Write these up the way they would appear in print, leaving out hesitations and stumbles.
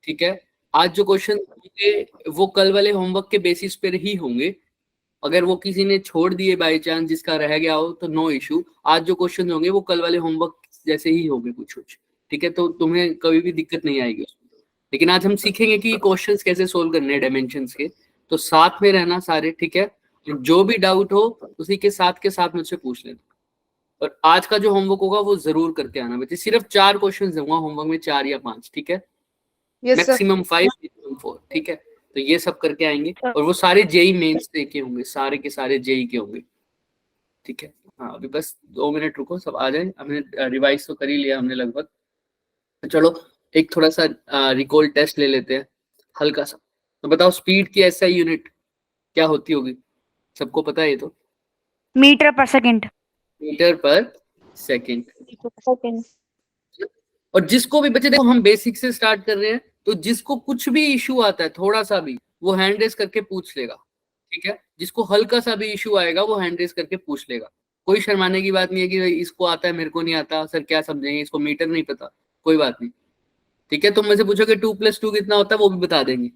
ठीक है। आज जो क्वेश्चन होंगे वो कल वाले होमवर्क के बेसिस पर ही होंगे। अगर वो किसी ने छोड़ दिए बाय चांस, जिसका रह गया हो, तो नो इशू। आज जो क्वेश्चन होंगे वो कल वाले होमवर्क जैसे ही होंगे कुछ कुछ, ठीक है। तो तुम्हें कभी भी दिक्कत नहीं आएगी। लेकिन आज हम सीखेंगे कि क्वेश्चंस कैसे सोल्व करने हैं डायमेंशंस के। तो साथ में रहना सारे, ठीक है। जो भी डाउट हो उसी के साथ मुझसे पूछ लेना। और आज का जो होमवर्क होगा वो जरूर करके आना बच्चे। सिर्फ 4 क्वेश्चन दूंगा होमवर्क में, 4 या 5, ठीक है। मैक्सिमम 5, मैक्सिमम 4, ठीक है। तो ये सब करके आएंगे और वो सारे जेई मेंस के होंगे, सारे के सारे जेई के होंगे, ठीक है। हाँ, अभी बस 2 मिनट रुको, सब आ जाए। हमने रिवाइज तो कर ही लिया हमने लगभग। तो चलो एक थोड़ा सा रिकॉल टेस्ट ले लेते हैं हल्का सा। तो बताओ स्पीड की एसआई यूनिट क्या होती होगी? सबको पता है ये तो? मीटर पर सेकंड। मीटर पर सेकंड। और जिसको भी बच्चे, देखो हम बेसिक से स्टार्ट कर रहे हैं, तो जिसको कुछ भी इशू आता है थोड़ा सा भी, वो हैंड रेस करके पूछ लेगा, ठीक है। जिसको हल्का सा भी इशू आएगा वो हैंड रेस करके पूछ लेगा। कोई शर्माने की बात नहीं है कि भाई इसको आता है मेरे को नहीं आता, सर क्या समझेंगे, इसको मीटर नहीं पता, कोई बात नहीं, ठीक है। तुम मुझे पूछोगे 2+2 कितना होता है, वो भी बता देंगे,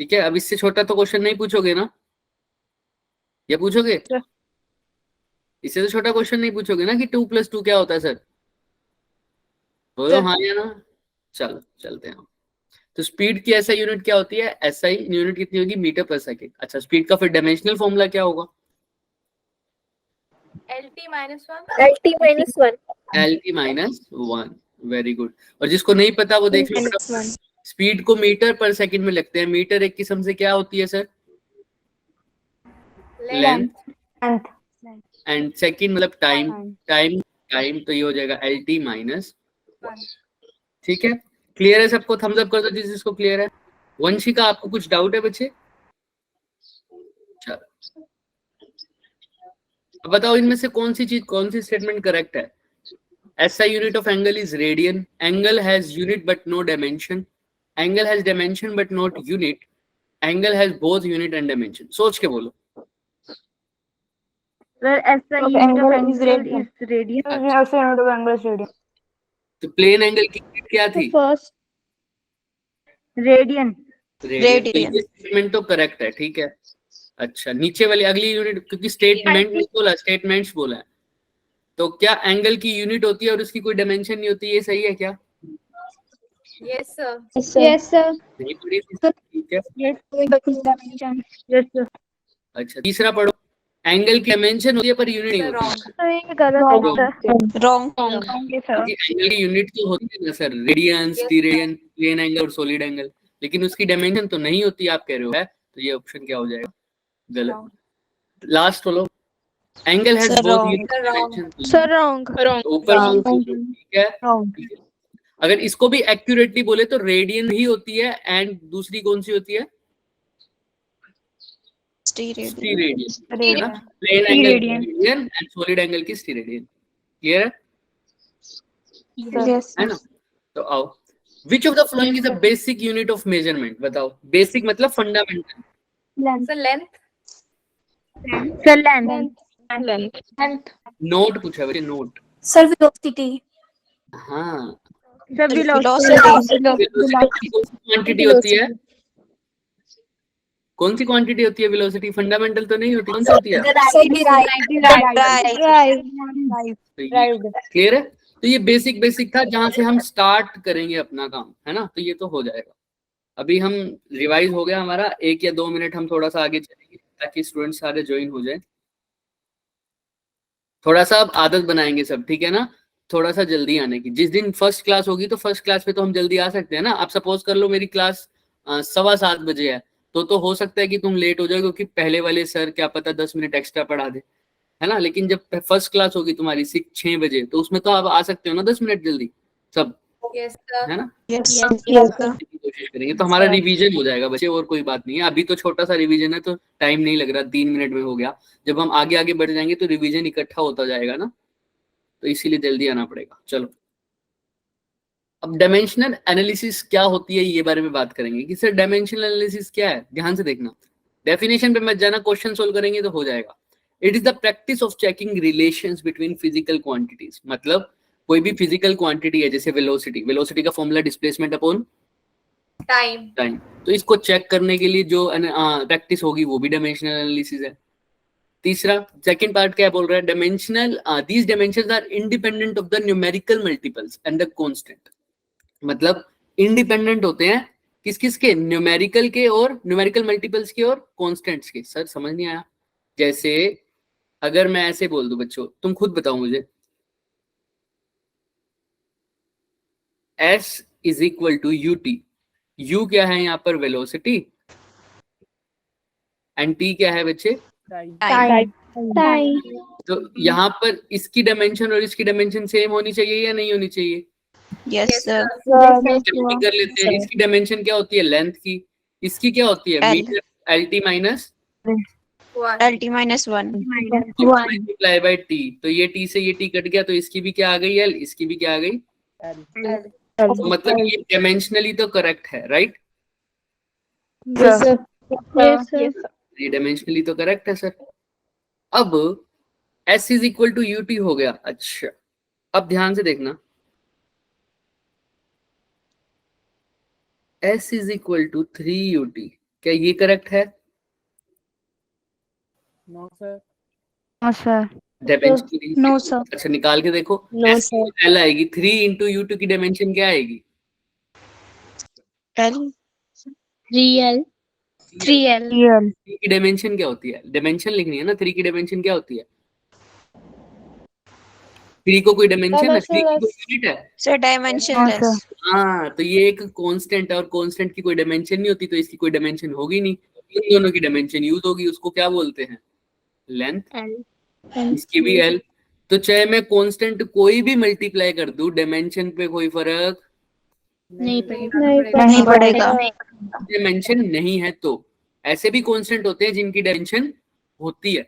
ठीक है। अब इससे छोटा तो क्वेश्चन नहीं पूछोगे ना, या पूछोगे? इससे तो छोटा क्वेश्चन नहीं पूछोगे ना कि 2+2 क्या होता है सर? बोलो हाँ या ना। चलो चलते हैं। तो स्पीड की एसआई यूनिट क्या होती है? एसआई यूनिट कितनी होगी? मीटर पर सेकंड। अच्छा, स्पीड का फिर डायमेंशनल फॉर्मूला क्या होगा? LT-1। Very good. और जिसको नहीं पता वो देख लो, स्पीड को मीटर पर सेकंड में लगते हैं। मीटर एक किस्म से क्या होती है सर? लेंथ। एंड सेकंड मतलब टाइम। टाइम तो ये हो जाएगा LT-1, ठीक है। क्लियर है सबको? थम्स अप कर दो जिसको क्लियर है। वंशिका, आपको कुछ डाउट है बच्चे? चलो अब बताओ इनमें से कौन सी स्टेटमेंट करेक्ट है? SI unit of angle is radian. Angle has unit but no dimension. Angle has dimension but not unit. Angle has both unit and dimension. सोच के बोलो। SI unit of angle is radian. SI unit of angle is radian. तो plane angle की unit क्या थी? First radian. Radian. ये statement तो correct है, ठीक है। अच्छा, नीचे वाली अगली यूनिट, क्योंकि स्टेटमेंट नहीं बोला, स्टेटमेंट्स बोला है, तो क्या एंगल की यूनिट होती है और उसकी कोई डायमेंशन नहीं होती? ये सही है क्या? Yes sir. नहीं पढ़ी थी, ठीक है। अच्छा, तीसरा पढ़ो। एंगल की डायमेंशन होती है पर यूनिट नहीं होती। रॉन्ग। एंगल की यूनिट तो होती है ना सर, रेडियन, स्टीरेडियन, प्लेन एंगल और सॉलिड एंगल, लेकिन उसकी डायमेंशन तो नहीं होती, आप कह रहे हो है। तो ये ऑप्शन क्या हो जाएगा? गलत। लास्ट बोलो। Angle has both unit and dimension. Sir wrong. ऊपर, ठीक है। अगर इसको भी एक्यूरेटली बोले तो रेडियन ही होती है, एंड दूसरी कौन सी होती है? स्टीरेडियन, है ना। Plane angle radian and solid angle की स्टीरेडियन। क्लियर है? है ना। तो आओ, which of the following is the basic unit of measurement? बताओ। बेसिक मतलब फंडामेंटल। लेंथ। नोट पूछा बच्चे, नोट। Sir velocity. हाँ, वेलोसिटी। क्वांटिटी होती है। कौन सी क्वांटिटी होती है वेलोसिटी? फंडामेंटल तो नहीं होती, कौन सी होती है? क्लियर है? तो ये बेसिक था जहां से हम स्टार्ट करेंगे अपना काम, है ना। तो ये तो हो जाएगा। अभी हम रिवाइज हो गया हमारा, 1 या 2 मिनट हम थोड़ा सा आगे चलेंगे ताकि स्टूडेंट सारे ज्वाइन हो जाए। थोड़ा सा अब आदत बनाएंगे सब, ठीक है ना। थोड़ा सा जल्दी आने की। जिस दिन फर्स्ट क्लास होगी तो फर्स्ट क्लास पे तो हम जल्दी आ सकते हैं ना। आप सपोज कर लो मेरी क्लास 7:15 बजे है, तो हो सकता है कि तुम लेट हो जाओ, क्योंकि पहले वाले सर क्या पता 10 मिनट एक्स्ट्रा पढ़ा दे, है ना। लेकिन जब फर्स्ट क्लास होगी तुम्हारी 6 बजे, तो उसमें तो आप आ सकते हो ना 10 मिनट जल्दी सब, है ना। कोशिश करेंगे तो हमारा रिवीजन हो जाएगा बच्चे, और कोई बात नहीं है। अभी तो छोटा सा रिवीजन है तो टाइम नहीं लग रहा, 3 मिनट में हो गया। जब हम आगे आगे बढ़ जाएंगे तो रिवीजन इकट्ठा होता जाएगा ना, तो इसीलिए जल्दी आना पड़ेगा। चलो, अब डायमेंशनल एनालिसिस क्या होती है ये बारे में बात करेंगे कि सर डायमेंशनल एनालिसिस क्या है। ध्यान से देखना, डेफिनेशन पे मत जाना, क्वेश्चन सोल्व करेंगे तो हो जाएगा। It is the practice of checking relations between physical quantities. मतलब कोई भी फिजिकल क्वांटिटी है, जैसे वेलोसिटी, वेलोसिटी का formula displacement upon Time. Time. तो इसको चेक करने के लिए जो प्रैक्टिस होगी वो भी डायमेंशनल एनालिसिस है। तीसरा सेकंड पार्ट क्या बोल रहा है, dimensional these dimensions are independent of the numerical multiples and the constant. मतलब इंडिपेंडेंट होते हैं किस किस के, न्यूमेरिकल के और न्यूमेरिकल मल्टीपल्स के और कांस्टेंट्स के। सर समझ नहीं आया? जैसे अगर मैं ऐसे बोल दूं बच्चों, तुम खुद बताओ मुझे, S is equal to UT। U क्या है यहाँ पर, वेलोसिटी, एंड T क्या है बच्चे, Time. तो यहाँ पर इसकी डायमेंशन और इसकी डायमेंशन सेम होनी चाहिए या नहीं होनी चाहिए? Yes, sir. चलिए कर लेते हैं। इसकी डायमेंशन क्या होती है, लेंथ की। इसकी क्या होती है, L. Metre, LT minus One. LT minus 1. Multiply by T। तो ये T से ये T कट गया, तो इसकी भी क्या आ गई, L, इसकी भी क्या आ गई। तो मतलब ये डायमेंशनली तो करेक्ट है, राइट? Yes, sir. ये डायमेंशनली तो करेक्ट है सर। अब S is equal to UT हो गया। अच्छा, अब ध्यान से देखना, S is equal to 3UT, क्या ये करेक्ट है? No, sir. Dimensionally No, sir. अच्छा निकाल के देखो। No, S sir. L आएगी, 3 इंटू U2 की डायमेंशन क्या आएगी? L. 3L. T की डायमेंशन क्या होती है, डायमेंशन लिखनी है ना, 3 की डायमेंशन क्या होती है? 3 को कोई डायमेंशन है, 3 की कोई यूनिट है? So No, dimensionless. sir. हाँ, तो ये एक कांस्टेंट है और कांस्टेंट की कोई डायमेंशन नहीं होती, तो इसकी कोई डायमेंशन होगी नहीं। इन दोनों की डायमेंशन यूज होगी, उसको क्या बोलते हैं, लेंथ। इसकी भी L। तो चाहे मैं कांस्टेंट कोई भी मल्टीप्लाई कर दूं, डायमेंशन पे कोई फर्क नहीं पड़ेगा. डायमेंशन नहीं है। तो ऐसे भी कांस्टेंट होते हैं जिनकी डायमेंशन होती है,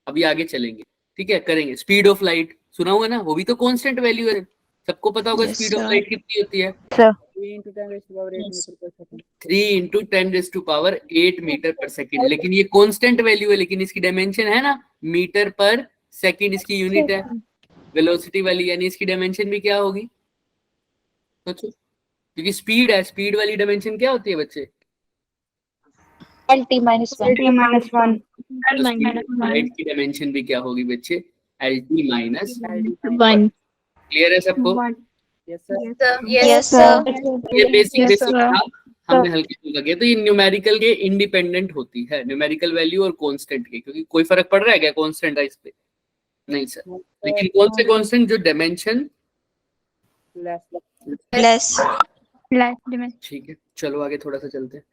अभी आगे चलेंगे, ठीक है, करेंगे। स्पीड ऑफ लाइट सुना होगा ना, वो भी तो कांस्टेंट वैल्यू है, सबको पता होगा। Yes, speed of sir. Light कितनी होती है, Sir. 3 इंटू 10⁸ मीटर पर सेकेंड। लेकिन ये कांस्टेंट वैल्यू है, लेकिन इसकी डायमेंशन है ना, मीटर पर सेकेंड इसकी यूनिट है, वेलोसिटी वाली, यानी इसकी डायमेंशन भी क्या होगी, सोचो। क्योंकि स्पीड है, स्पीड वाली डायमेंशन क्या होती है बच्चे, LT minus 1. तो लाइट की डायमेंशन भी क्या होगी बच्चे, LT माइनस 1. क्लियर है सबको? Yes, sir. ये बेसिक Yes, बेसिक sir. था, हमने हल्के से लगे। तो ये न्यूमेरिकल के इंडिपेंडेंट होती है, न्यूमेरिकल वैल्यू और कांस्टेंट के, क्योंकि कोई फर्क पड़ रहा है क्या कांस्टेंट है इस पे, नहीं सर। लेकिन कौन से कांस्टेंट, जो डायमेंशन Less. ठीक है। चलो आगे थोड़ा सा चलते हैं।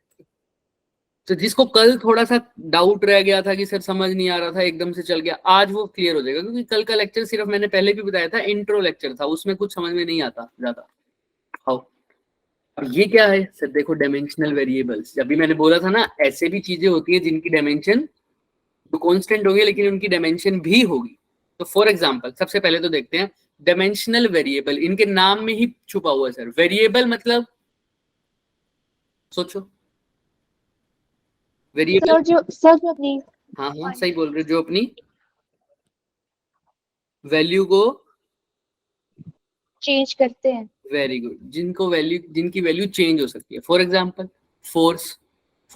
तो जिसको कल थोड़ा सा डाउट रह गया था कि सर समझ नहीं आ रहा था, एकदम से चल गया, आज वो क्लियर हो जाएगा। क्योंकि कल का लेक्चर सिर्फ, मैंने पहले भी बताया था, इंट्रो लेक्चर था, उसमें कुछ समझ में नहीं आता ज्यादा। आओ, अब ये क्या है सर, देखो डायमेंशनल वेरिएबल्स। अभी मैंने बोला था ना, ऐसे भी चीजें होती है जिनकी डायमेंशन तो कांस्टेंट होगी, लेकिन उनकी डायमेंशन भी होगी। तो फॉर एग्जांपल सबसे पहले तो देखते हैं डायमेंशनल वेरिएबल, इनके नाम में ही छुपा हुआ है सर। वेरिएबल मतलब सोचो, वेरिएबल, हाँ हाँ सही बोल रहे हो, जो अपनी वैल्यू को चेंज करते हैं. वेरी गुड, जिनकी वैल्यू चेंज हो सकती है। फॉर एग्जांपल फोर्स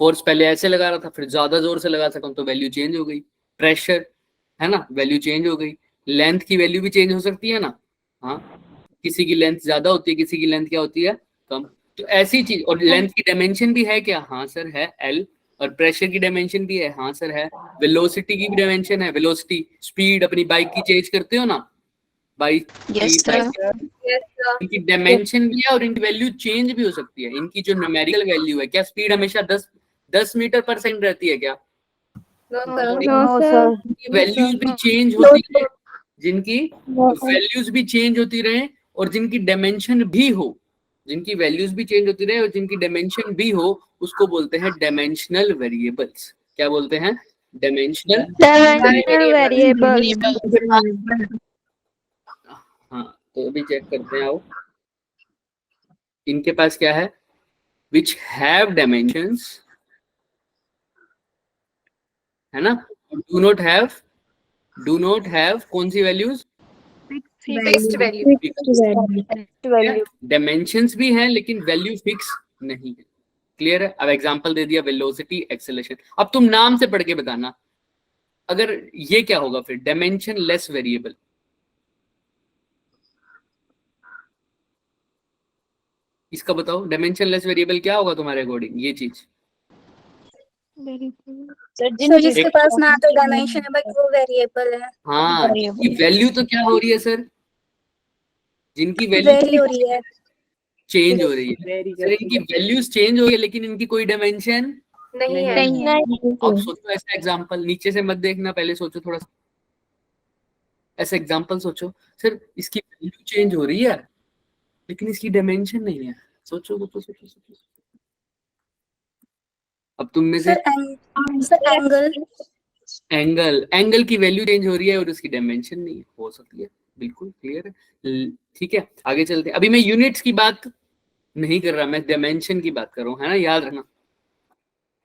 पहले ऐसे लगा रहा था, फिर ज्यादा जोर से लगा सका तो वैल्यू चेंज हो गई। प्रेशर है ना, वैल्यू चेंज हो गई। लेंथ की वैल्यू भी चेंज हो सकती है ना, हाँ, किसी की लेंथ ज्यादा होती है, किसी की लेंथ क्या होती है, कम। तो ऐसी चीज, और लेंथ की डायमेंशन भी है क्या, हाँ सर है, L। और प्रेशर की डायमेंशन भी है, हाँ सर है। वेलोसिटी की भी डायमेंशन है, वेलोसिटी, स्पीड अपनी बाइक की चेंज करते हो ना, बाइक Yes, sir. इनकी डायमेंशन भी है और इनकी वैल्यू चेंज भी हो सकती है। इनकी जो न्यूमेरिकल वैल्यू है, क्या स्पीड हमेशा 10 मीटर पर सेकंड रहती है क्या? No, sir. वैल्यूज भी चेंज होती है, जिनकी वैल्यूज भी चेंज होती रहे और जिनकी डायमेंशन भी हो, जिनकी वैल्यूज भी चेंज होती रहे और जिनकी डायमेंशन भी हो, उसको बोलते हैं डायमेंशनल वेरिएबल्स। क्या बोलते हैं, डायमेंशनल हाँ। तो अभी चेक करते हैं, आओ, इनके पास क्या है, which have dimensions, है ना, do not have कौन सी वैल्यूज, Fixed value. डायमेंशंस भी हैं लेकिन वैल्यू फिक्स नहीं है। क्लियर है? अब एग्जांपल दे दिया, वेलोसिटी, एक्सेलरेशन। अब तुम नाम से पढ़ के बताना, अगर ये क्या होगा फिर, डायमेंशन लेस वेरिएबल। इसका बताओ, डायमेंशन लेस वेरिएबल क्या होगा तुम्हारे अकॉर्डिंग, ये चीज? सर जिसके पास ना तो डायमेंशन है बट वो वेरिएबल है। हाँ, जिनकी वैल्यू तो क्या हो रही है सर, जिनकी वेरी वैल्यू हो रही है। चेंज हो रही है, सर इनकी वैल्यूज चेंज हो रही है लेकिन इनकी कोई डायमेंशन नहीं है। अब सोचो ऐसा एग्जांपल, नीचे से मत देखना, पहले सोचो थोड़ा सा, ऐसा एग्जांपल सोचो, सर इसकी वैल्यू चेंज हो रही है लेकिन इसकी डायमेंशन नहीं है। सोचो सोचो सोचो सोचो। अब तुम में से सर एंगल एंगल की वैल्यू चेंज हो रही है और उसकी डायमेंशन नहीं हो सकती है। बिल्कुल क्लियर है, ठीक है, आगे चलते हैं। अभी मैं यूनिट्स की बात नहीं कर रहा, मैं डायमेंशन की बात कर रहा हूँ, है ना, याद रखना,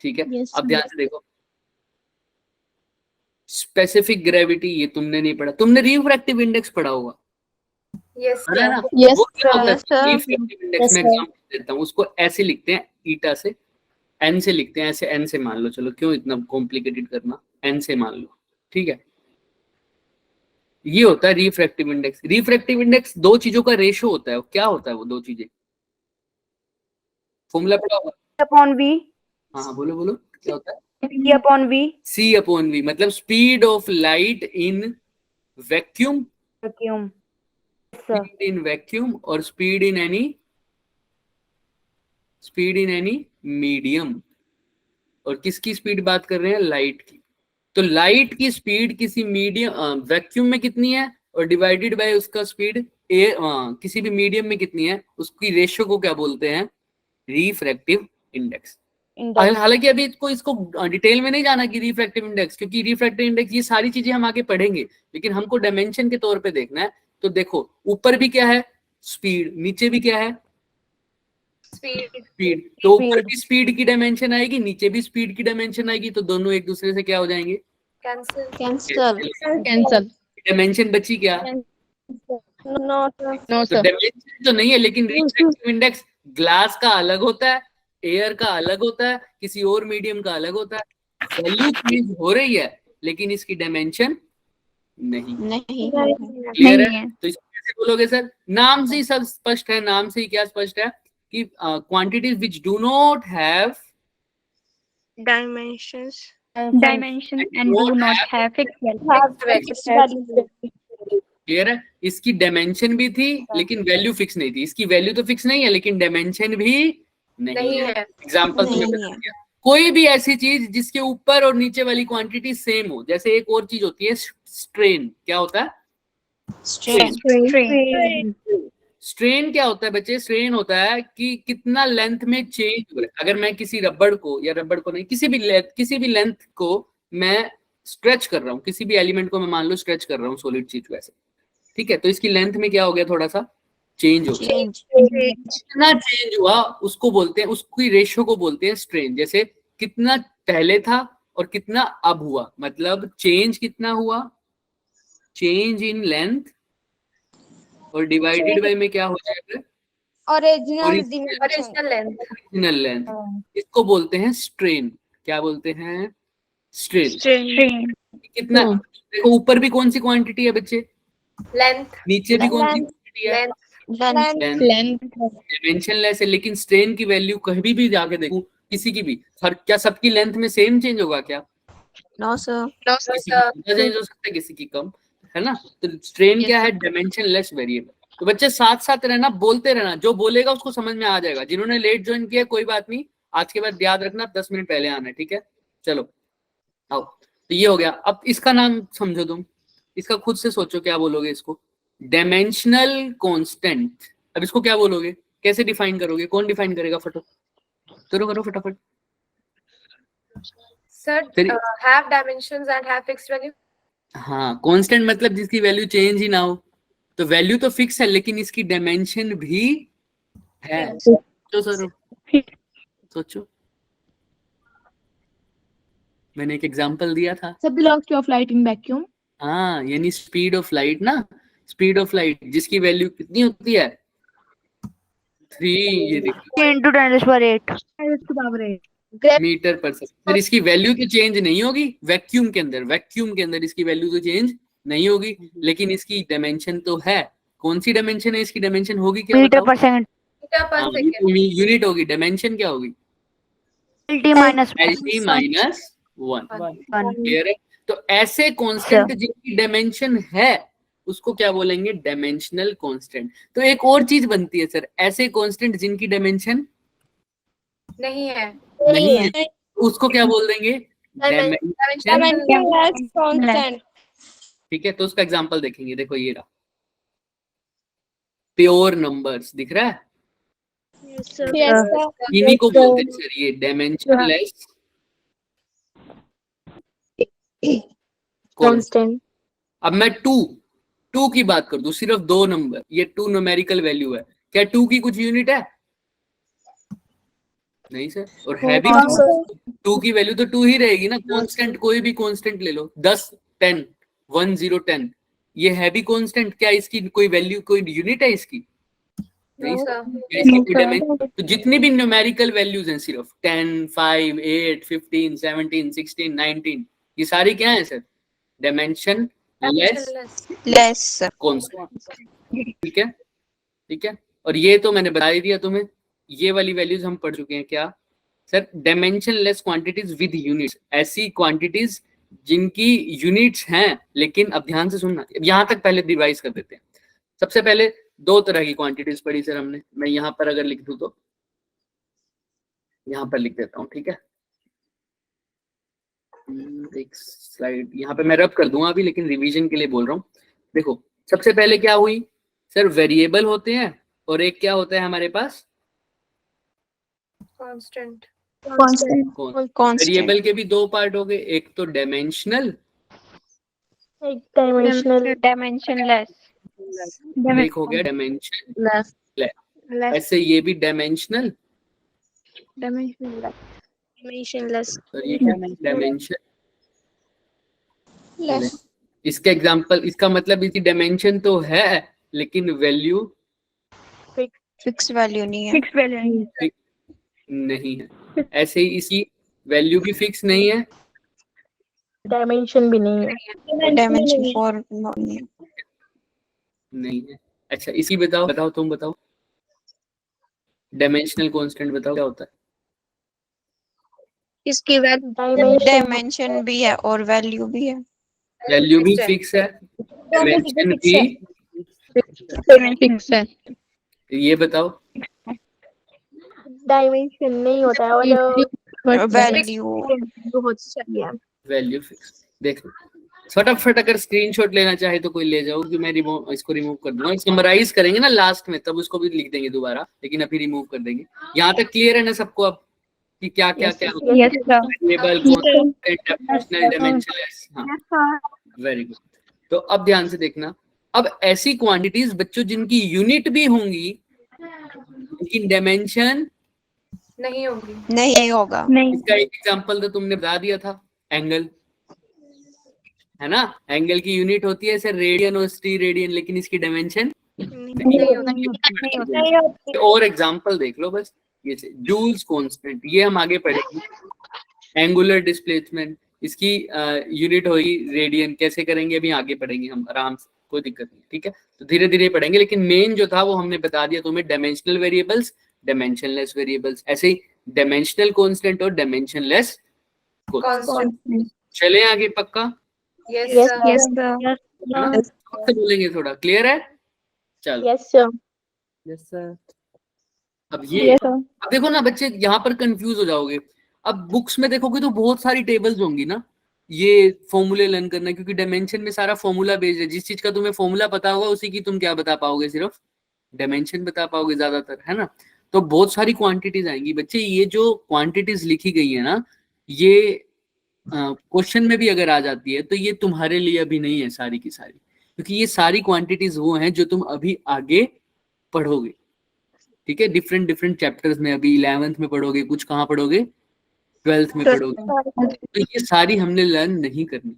ठीक है। अब ध्यान से देखो, स्पेसिफिक ग्रेविटी ये तुमने नहीं पढ़ा, तुमने रिफ्रैक्टिव इंडेक्स पढ़ा होगा, यस है ना? Yes, वो क्या होता है? sir. रिफ्रैक्टिव इंडेक्स में एग्जांपल देता हूँ, उसको ऐसे लिखते हैं, ईटा से एन से लिखते हैं, ऐसे एन से मान लो, चलो क्यों इतना कॉम्प्लिकेटेड करना, एन से मान लो, ठीक है। ये होता है रिफ्रैक्टिव इंडेक्स। रिफ्रैक्टिव इंडेक्स दो चीजों का रेशो होता है, क्या होता है वो दो चीजें, फॉर्मूला पढ़ा होगा? upon V. हाँ बोलो बोलो, क्या होता है? C upon V. C upon V, मतलब speed of light in vacuum, Vacuum. Sir. Speed in vacuum और स्पीड इन एनी मीडियम। और किसकी स्पीड बात कर रहे हैं? लाइट की। तो लाइट की स्पीड किसी मीडियम वैक्यूम में कितनी है और डिवाइडेड बाय उसका स्पीड किसी भी मीडियम में कितनी है, उसकी रेशियो को क्या बोलते हैं? Refractive index. हालांकि अभी इसको डिटेल में नहीं जाना कि रिफ्रैक्टिव इंडेक्स, क्योंकि रिफ्रैक्टिव इंडेक्स ये सारी चीजें हम आगे पढ़ेंगे, लेकिन हमको डायमेंशन के तौर पे देखना है। तो देखो, ऊपर भी क्या है? स्पीड, नीचे भी क्या है? स्पीड। तो ऊपर भी स्पीड की डायमेंशन आएगी, नीचे भी स्पीड की डायमेंशन आएगी, तो दोनों एक दूसरे से क्या हो जाएंगे? Cancel. डायमेंशन बची क्या? No, तो डायमेंशन तो नहीं है, लेकिन रिफ्रैक्टिव इंडेक्स ग्लास का अलग होता है, एयर का अलग होता है, किसी और मीडियम का अलग होता है। वैल्यू चेंज हो रही है लेकिन इसकी डायमेंशन नहीं। क्लियर है? तो इसको कैसे बोलोगे सर? नाम से ही सब स्पष्ट है, नाम से ही क्या स्पष्ट है कि quantities which do not have dimension and do not have fixed value. Clear है? इसकी डायमेंशन भी थी लेकिन वैल्यू फिक्स नहीं थी, इसकी वैल्यू तो फिक्स नहीं है लेकिन डायमेंशन भी नहीं है। एग्जांपल तुम्हें बता दिया, कोई भी ऐसी चीज जिसके ऊपर और नीचे वाली क्वांटिटी सेम हो, जैसे एक और चीज होती है स्ट्रेन। क्या होता है? स्ट्रेन क्या होता है बच्चे? स्ट्रेन होता है कि कितना लेंथ में चेंज हो रहा है। अगर मैं किसी रबड़ को, या रबड़ को नहीं, किसी भी लेंथ को मैं स्ट्रेच कर रहा हूँ, किसी भी एलिमेंट को मैं मान लो स्ट्रेच कर रहा हूँ, सॉलिड चीज को ऐसे, ठीक है, तो इसकी लेंथ में क्या हो गया? थोड़ा सा चेंज हो गया। कितना चेंज हुआ उसको बोलते हैं, उसकी रेशियो को बोलते हैं स्ट्रेन। जैसे कितना पहले था और कितना अब हुआ, मतलब चेंज कितना हुआ? चेंज इन लेंथ और डिवाइडेड बाय में क्या हो जाएगा? Original length. इसको बोलते हैं स्ट्रेन। क्या बोलते हैं? स्ट्रेन। कितना? देखो ऊपर भी कौन सी क्वांटिटी है बच्चे? लेंथ। नीचे भी कौन सी क्वांटिटी है? लेंथ। डायमेंशन लेस है, लेकिन स्ट्रेन की वैल्यू कहीं भी जाके देखूं, किसी की भी, हर, क्या सबकी लेंथ में सेम चेंज होगा क्या? No sir. किसी की ज्यादा चेंज हो सकता है, किसी की कम, है ना? तो स्ट्रेन क्या है? Dimension less variable. तो बच्चे साथ साथ रहना, बोलते रहना, जो बोलेगा उसको समझ में आ जाएगा। जिन्होंने लेट ज्वाइन किया कोई बात नहीं, आज के बाद याद रखना 10 मिनट पहले आना है, ठीक है? चलो आओ, तो ये हो गया। अब इसका नाम समझो तुम, इसका खुद से सोचो क्या बोलोगे इसको? Dimensional constant. अब इसको क्या बोलोगे? कैसे डिफाइन करोगे? कौन डिफाइन करेगा? करो फटाफट। Sir, have dimensions and have fixed value. हाँ, कांस्टेंट मतलब जिसकी वैल्यू चेंज ही ना हो। तो वैल्यू तो फिक्स है लेकिन इसकी डायमेंशन भी है। सोचो, मैंने एक एग्जांपल दिया था। सब belongs to of light in vacuum. हाँ, यानी स्पीड ऑफ लाइट ना, स्पीड ऑफ लाइट जिसकी वैल्यू कितनी होती है? 3 ये देखो into 10⁸ मीटर पर सेकंड। फिर इसकी वैल्यू तो चेंज नहीं होगी वैक्यूम के अंदर इसकी वैल्यू तो चेंज नहीं होगी, लेकिन इसकी डायमेंशन तो है। कौन सी डायमेंशन है इसकी? डायमेंशन होगी क्या मीटर बताओ? पर second Meter per second. Unit होगी। डायमेंशन क्या होगी? LT minus LT minus 1। Clear है? तो ऐसे कांस्टेंट जिनकी डायमेंशन है उसको क्या बोलेंगे? Dimensional constant. तो एक और चीज बनती है सर, ऐसे कांस्टेंट जिनकी डायमेंशन नहीं है। नहीं है उसको क्या बोल देंगे? Dimensionless constant. ठीक है, तो उसका एग्जांपल देखेंगे। देखो ये रहा, प्योर नंबर्स दिख रहा है, Yes, sir. इन्हीं को बोलते हैं सर ये डायमेंशनलेस कांस्टेंट। अब मैं 2 की बात कर दूं, सिर्फ 2 नंबर, ये 2 न्यूमेरिकल वैल्यू है, क्या 2 की कुछ यूनिट है? नहीं सर। और है भी 2 की वैल्यू तो 2 ही रहेगी ना। कांस्टेंट कोई भी कांस्टेंट ले लो, 10 10 1 0 10, ये है भी कांस्टेंट। क्या इसकी कोई वैल्यू, कोई यूनिट है इसकी? नहीं सर। क्या इसकी कोई डायमेंशन? तो जितनी भी न्यूमेरिकल वैल्यूज हैं, सिर्फ 10 5 8 15 17 16 19, ये सारी क्या है सर? Dimension less constant. ठीक है, ठीक है। और ये तो मैंने बता ही दिया तुम्हें, ये वाली वैल्यूज हम पढ़ चुके हैं। क्या sir? Dimension less quantities with units, ऐसी क्वांटिटीज जिनकी यूनिट्स हैं, लेकिन अब ध्यान से सुनना, यहां तक पहले रिवाइज कर देते हैं। सबसे पहले 2 तरह की क्वांटिटीज पढ़ी सर हमने। मैं यहां पर अगर लिख दूं तो यहां पर लिख देता हूं, ठीक है। एक स्लाइड यहाँ पे मैं रब कर दूंगा अभी, लेकिन रिवीजन के लिए बोल रहा हूँ। देखो सबसे पहले क्या हुई सर? वेरिएबल होते हैं और एक क्या होता है हमारे पास? Constant. वेरिएबल के भी 2 पार्ट हो गए, एक तो डायमेंशनल, डायमेंशनलेस एक हो गया डायमेंशन। ऐसे ये भी डायमेंशनल, और ये क्या? डायमेंशन। इसका एग्जांपल, इसका मतलब इसकी डायमेंशन तो है लेकिन वैल्यू फिक्स वैल्यू नहीं है। फिक्स वैल्यू नहीं है। ऐसे ही इसकी वैल्यू भी फिक्स नहीं है, डायमेंशन भी नहीं है। डायमेंशन 4 नहीं है। नहीं है। अच्छा इसी बताओ तुम बताओ, डायमेंशनल कांस्टेंट बताओ क्या होता है? इसकी डायमेंशन भी है और वैल्यू भी है। वैल्यू भी फिक्स है, डायमेंशन भी फिक्स है। ये बताओ। डायमेंशन नहीं होता है और वैल्यू फिक्स। देखो फटाफट अगर स्क्रीनशॉट लेना चाहे तो कोई ले जाओ, कि मैं इसको रिमूव कर दूंगा। समराइज करेंगे ना लास्ट में, तब उसको भी लिख देंगे दोबारा, लेकिन अभी रिमूव कर देंगे। यहाँ तक क्लियर है ना सबको अब कि क्या क्या क्या होता है? Variable, constant, dimensional, dimensionless. हाँ वेरी गुड। तो अब ध्यान से देखना, अब ऐसी क्वांटिटीज बच्चों जिनकी यूनिट भी होंगी लेकिन डायमेंशन नहीं होगी। नहीं होगा। इसका एक एग्जांपल तो तुमने बता दिया था, एंगल है ना। एंगल की यूनिट होती है सर रेडियन और स्टीरेडियन, लेकिन इसकी डायमेंशन नहीं। और एग्जांपल देख लो बस, ये जूल्स कांस्टेंट, ये हम आगे पढ़ेंगे। एंगुलर डिस्प्लेसमेंट, इसकी यूनिट होगी रेडियन। कैसे करेंगे अभी आगे पढ़ेंगे हम आराम से, कोई दिक्कत नहीं, ठीक है। तो धीरे धीरे पढ़ेंगे, लेकिन मेन जो था वो हमने बता दिया तुम्हें, डायमेंशनल वेरिएबल्स, डायमेंशनलेस वेरिएबल्स। ऐसे ही डायमेंशनल कांस्टेंट और डायमेंशनलेस कांस्टेंट। चले आगे पक्का? Yes, Yes, sir. सर बोलेंगे थोड़ा, क्लियर है? चलो यस सर। Yes sir. अब ये अब देखो ना बच्चे, यहाँ पर कंफ्यूज हो जाओगे। अब बुक्स में देखोगे तो बहुत सारी टेबल्स होंगी ना, ये फॉर्मूले लर्न करना, क्योंकि डायमेंशन में सारा फॉर्मूला बेस्ड है। जिस चीज का तुम्हें फॉर्मूला पता होगा उसी की तुम क्या बता पाओगे? सिर्फ डायमेंशन बता पाओगे ज्यादातर, है ना। तो बहुत सारी क्वांटिटीज आएंगी बच्चे। ये जो क्वांटिटीज लिखी गई है ना, ये क्वेश्चन में भी अगर आ जाती है तो ये तुम्हारे लिए अभी नहीं है सारी की सारी, क्योंकि ये सारी क्वांटिटीज वो हैं जो तुम अभी आगे पढ़ोगे, ठीक है। डिफरेंट डिफरेंट चैप्टर्स में, अभी 11th में पढ़ोगे, कुछ कहाँ पढ़ोगे, 12th में पढ़ोगे। तो ये सारी हमने लर्न नहीं करनी,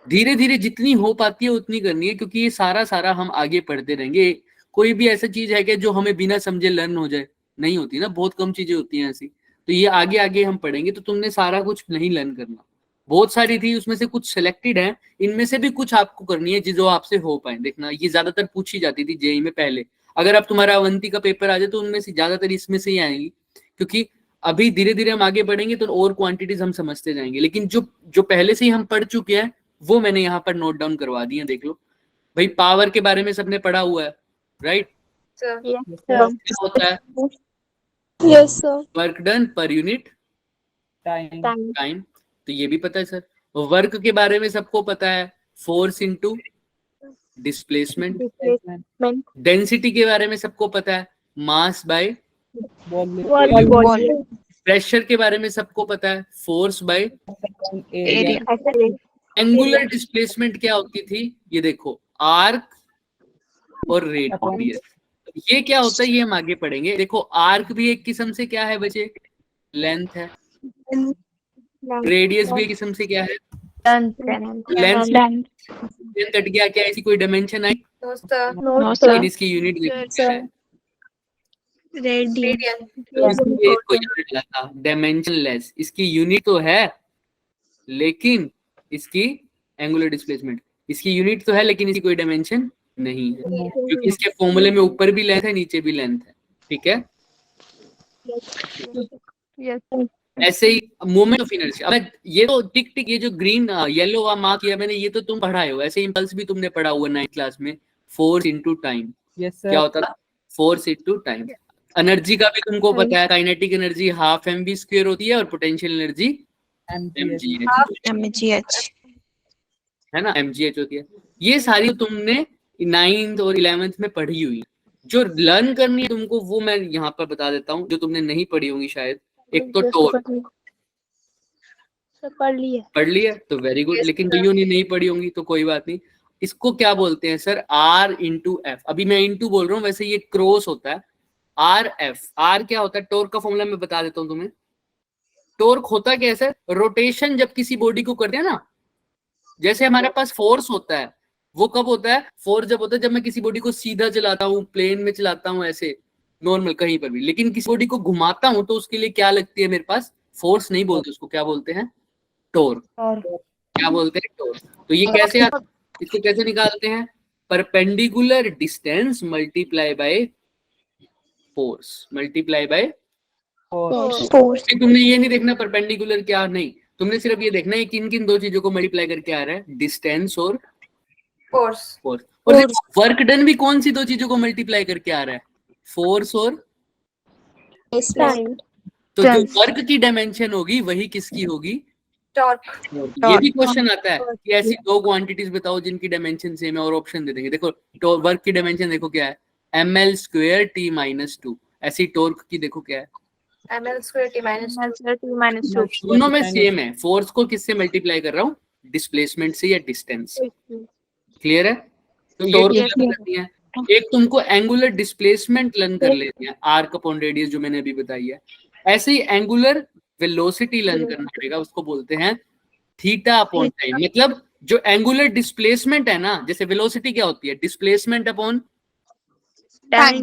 धीरे धीरे जितनी हो पाती है उतनी करनी है, क्योंकि ये सारा हम आगे पढ़ते रहेंगे। कोई भी ऐसा चीज है कि जो हमें बिना समझे लर्न हो जाए? नहीं होती ना, बहुत कम चीजें होती हैं ऐसी। तो ये आगे आगे हम पढ़ेंगे, तो तुमने सारा कुछ नहीं लर्न करना। बहुत सारी थी, उसमें से कुछ सिलेक्टेड है, इनमें से भी कुछ आपको करनी है जो आपसे हो पाए। देखना, ये ज्यादातर पूछी जाती थी जेई में पहले। अगर अब तुम्हारा अवंती का पेपर आ जाए तो उनमें से ज्यादातर इसमें से ही आएंगी, क्योंकि अभी धीरे धीरे हम आगे बढ़ेंगे तो और क्वांटिटीज हम समझते जाएंगे। लेकिन जो जो पहले से ही हम पढ़ चुके हैं वो मैंने यहाँ पर नोट डाउन करवा दी है। देख लो भाई, पावर के बारे में सबने पढ़ा हुआ है, राइट? Sir. क्या होता है? Yes, sir. Work done per unit time, तो ये भी पता है सर। वर्क के बारे में सबको पता है, फोर्स इनटू डिस्प्लेसमेंट। डेंसिटी के बारे में सबको पता है, मास बाय प्रेशर के बारे में सबको पता है, force by area. Angular displacement क्या होती थी? ये देखो, आर्क और रेडियस। ये क्या होता है ये हम आगे पढ़ेंगे। देखो, आर्क भी एक किस्म से क्या है बच्चे? लेंथ है। रेडियस भी एक किस्म से क्या है? लेंथ कट गया, क्या ऐसी कोई डायमेंशन आई? No, sir. लेकिन इसकी यूनिट क्या है? Radian. इसको याद रखा, डायमेंशनलेस। इसकी यूनिट तो है लेकिन इसकी एंगुलर डिस्प्लेसमेंट, इसकी यूनिट तो है लेकिन इसकी कोई डायमेंशन नहीं है, क्योंकि इसके फॉर्मूले में ऊपर भी लेंथ है नीचे भी लेंथ है। ठीक है, ऐसे ही मोमेंट ऑफ इनर्शिया। अब ये तो टिक टिक, ये जो ग्रीन येलो मार्क किया मैंने, ये तो तुम पढ़ाए हो। ऐसे इंपल्स भी तुमने पढ़ा हुआ 9th क्लास में, फोर्स इनटू टाइम। क्या होता था? Force into time. एनर्जी का भी तुमको पता है, काइनेटिक एनर्जी हाफ mv² होती है और पोटेंशियल एनर्जी mgh है ना, mgh होती है। ये सारी तुमने 9th और 11th में पढ़ी हुई। जो लर्न करनी है तुमको वो मैं यहाँ पर बता देता हूँ, जो तुमने नहीं पढ़ी होंगी शायद। एक तो टॉर्क पढ़ लिया तो वेरी गुड, लेकिन जो नहीं पढ़ी होंगी तो कोई बात नहीं। इसको क्या बोलते हैं सर? R into F. अभी मैं इंटू बोल रहा हूँ, वैसे ये क्रॉस होता है। R F. आर क्या होता है? टॉर्क का फॉर्मूला मैं बता देता हूँ तुम्हें। टॉर्क होता क्या है सर? रोटेशन जब किसी बॉडी को करते हैं ना, जैसे हमारे पास फोर्स होता है, वो कब होता है? फोर्स जब होता है जब मैं किसी बॉडी को सीधा चलाता हूँ, प्लेन में चलाता हूँ, ऐसे नॉर्मल कहीं पर भी। लेकिन किसी बॉडी को घुमाता हूँ तो उसके लिए क्या लगती है मेरे पास? फोर्स नहीं बोलते उसको, क्या बोलते हैं? टॉर्क। क्या बोलते हैं? टॉर्क। तो ये कैसे इसको कैसे निकालते हैं? Perpendicular distance multiply by force multiply by force. तुमने ये नहीं देखना परपेंडिकुलर क्या, नहीं, तुमने सिर्फ ये देखना है किन किन दो चीजों को मल्टीप्लाई करके आ रहा है, डिस्टेंस और फोर्स। और वर्क डन भी कौन सी दो चीजों को मल्टीप्लाई करके आ रहा है? फोर्स और तो जो वर्क की डायमेंशन होगी वही किसकी होगी? टॉर्क। ये भी क्वेश्चन आता है कि ऐसी दो क्वांटिटीज बताओ जिनकी डायमेंशन सेम है, और ऑप्शन दे देंगे। देखो वर्क की डायमेंशन देखो क्या है? ml² t-2। ऐसी टॉर्क की देखो क्या है? ml² t-2। दोनों में सेम है। फोर्स को किससे मल्टीप्लाई कर रहा हूँ? डिस्प्लेसमेंट से या डिस्टेंस से। क्लियर है? तो टॉर्क करनी है। एक तुमको एंगुलर डिस्प्लेसमेंट लर्न कर लेते हैं, आर्क अपॉन रेडियस जो मैंने अभी बताई है। ऐसे ही एंगुलर वेलोसिटी लर्न करना पड़ेगा, उसको बोलते हैं थीटा अपॉन टाइम। मतलब जो एंगुलर डिस्प्लेसमेंट है ना, जैसे वेलोसिटी क्या होती है? Displacement upon time.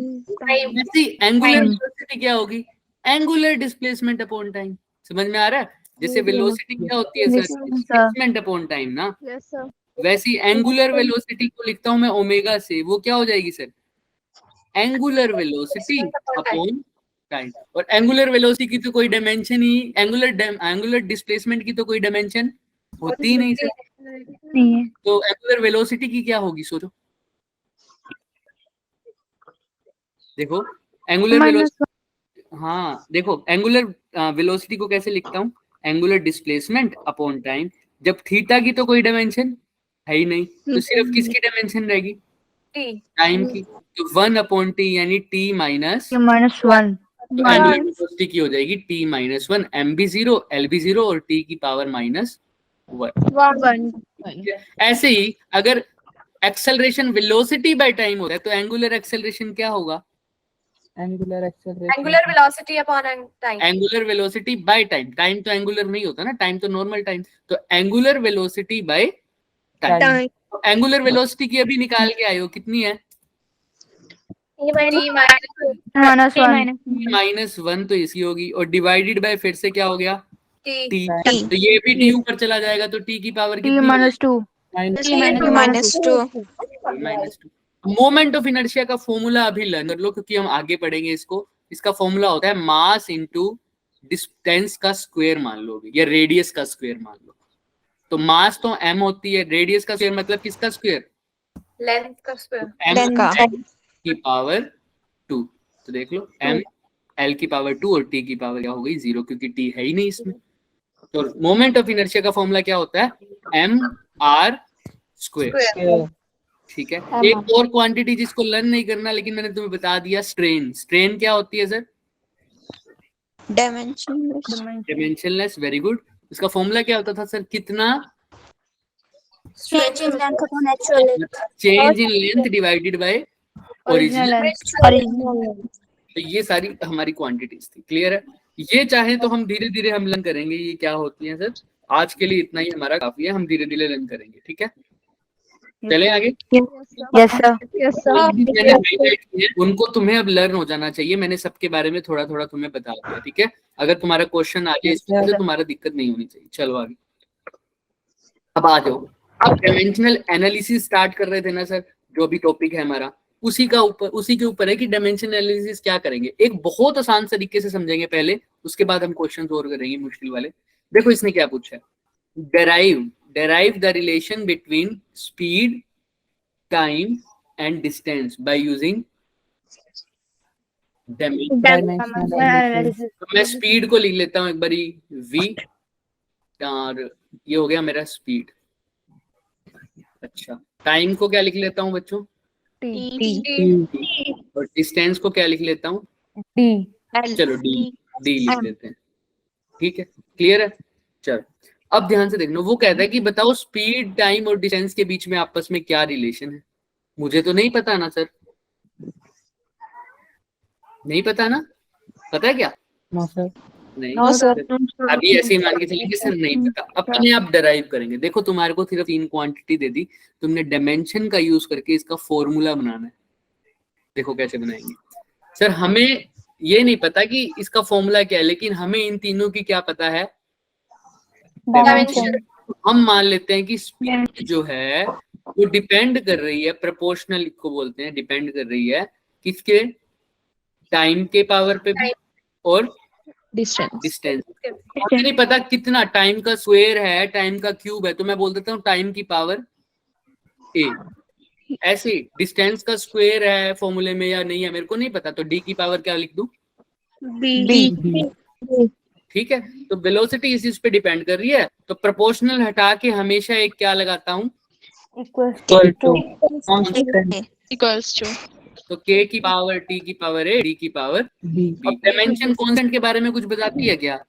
ऐसी एंगुलर वेलोसिटी क्या होगी? Angular displacement upon time. समझ में आ रहा है? जैसे वेलोसिटी क्या होती है सर? डिस्प्लेसमेंट अपॉन टाइम ना। वैसी एंगुलर वेलोसिटी को लिखता हूं मैं ओमेगा से, वो क्या हो जाएगी sir? Angular velocity upon time. और एंगुलर वेलोसिटी की तो कोई डायमेंशन ही, एंगुलर डिस्प्लेसमेंट की तो कोई डायमेंशन होती ही नहीं सर। तो एंगुलर वेलोसिटी की क्या होगी सोचो? देखो एंगुलर वेलोसिटी, हाँ देखो एंगुलर वेलोसिटी को कैसे लिखता हूँ? Angular displacement upon time. जब थीटा की तो कोई डायमेंशन है ही नहीं, तो सिर्फ किसकी डायमेंशन रहेगी? टाइम की। तो 1/t यानी t माइनस 1। तो एंगुलर वेलोसिटी की हो जाएगी t-1, mv0 lv0 और t की पावर -1। ऐसे ही अगर एक्सेलरेशन वेलोसिटी बाय टाइम होता है तो एंगुलर एक्सेलरेशन क्या होगा? Angular velocity upon time. Angular velocity by time. Time तो एंगुलर नहीं होता ना, टाइम तो नॉर्मल टाइम। तो angular velocity by time. Angular velocity की अभी निकाल के आए हो, कितनी है? -1 तो इसी होगी और डिवाइडेड बाय फिर से क्या हो गया टी, तो ये भी टी ऊपर चला जाएगा तो टी की पावर कितनी -2 -2 मोमेंट ऑफ इनर्शिया का फॉर्मूला अभी लर्न कर लो क्योंकि हम आगे पढ़ेंगे इसको। इसका फॉर्मूला होता है मास इनटू डिस्टेंस का स्क्वायर मान लो अभी, या रेडियस का स्क्वायर मान लो। तो मास तो m होती है, रेडियस का स्क्वायर मतलब किसका स्क्वायर, लेंथ का स्क्वायर, लेंथ का की पावर 2। तो देख लो m l की पावर 2 और t की पावर क्या हो गई 0 क्योंकि t है ही नहीं इसमें। तो मोमेंट ऑफ इनर्शिया का फॉर्मूला क्या होता है m r स्क्वायर। ठीक है, एक और क्वांटिटी जिसको लर्न नहीं करना लेकिन मैंने तुम्हें बता दिया, स्ट्रेन। स्ट्रेन क्या होती है सर, डायमेंशनलेस। Very good. इसका फॉर्मूला क्या होता था सर, कितना change in length upon actual length, change in length divided by original. तो ये सारी हमारी क्वांटिटीज थी। क्लियर है, ये चाहे तो हम धीरे धीरे हम लर्न करेंगे ये क्या होती है सर। आज के लिए इतना ही हमारा काफी है, हम धीरे धीरे लर्न करेंगे। ठीक है, चले आगे। यस सर मैंने हाईलाइट किए उनको तुम्हें अब लर्न हो जाना चाहिए। मैंने सबके बारे में थोड़ा थोड़ा तुम्हें बता दिया। ठीक है, अगर तुम्हारा क्वेश्चन आ जाए इसमें तो तुम्हारा दिक्कत नहीं होनी चाहिए। चलो आगे, अब आ जाओ। अब डायमेंशनल एनालिसिस स्टार्ट कर रहे थे ना सर, जो भी टॉपिक है हमारा उसी के ऊपर है कि डायमेंशनल एनालिसिस क्या करेंगे। एक बहुत आसान तरीके से समझेंगे पहले, उसके बाद हम क्वेश्चन और करेंगे मुश्किल वाले। देखो इसने क्या पूछा है, derive the relation between speed, time and distance by using dimension। तो मैं स्पीड को लिख लेता हूं एक बारी v, और ये हो गया मेरा स्पीड। अच्छा, टाइम को क्या लिख लेता हूं बच्चों, और डिस्टेंस को क्या लिख लेता हूं, चलो डी लिख लेते हैं। ठीक है, क्लियर है। चलो अब ध्यान से देखना, वो कहता है कि बताओ स्पीड, टाइम और डिस्टेंस के बीच में आपस में क्या रिलेशन है। मुझे तो नहीं पता ना सर, नहीं पता ना, पता है क्या, नहीं नो सर अभी ऐसे ही मान के चलिए कि सर नहीं पता, अपने आप डराइव करेंगे। देखो तुम्हारे को सिर्फ 3 क्वांटिटी दे दी, तुमने डायमेंशन का यूज करके इसका फॉर्मूला बनाना है। देखो कैसे बनाएंगे सर, हमें ये नहीं पता कि इसका फॉर्मूला क्या है, लेकिन हमें इन तीनों की क्या पता है, डायमेंशन। हम मान लेते हैं कि स्पीड जो है वो डिपेंड कर रही है, प्रोपोर्शनल को बोलते हैं, डिपेंड कर रही है किसके, टाइम के पावर पे भी और डिस्टेंस। मुझे नहीं पता कितना, टाइम का स्क्वायर है, टाइम का क्यूब है, तो मैं बोल देता हूँ टाइम की पावर ए। ऐसे डिस्टेंस का स्क्वायर है फॉर्मूले में या नहीं है मेरे को नहीं पता, तो डी की पावर क्या लिख दूं, बी। ठीक है। तो वेलोसिटी इस चीज पे डिपेंड कर रही है, तो प्रोपोर्शनल हटा के हमेशा एक क्या लगाता हूँ, इक्वल टू इक्वल्स टू तो k की पावर t की पावर a, d की पावर b। डायमेंशन कांस्टेंट के बारे में कुछ बताती है क्या,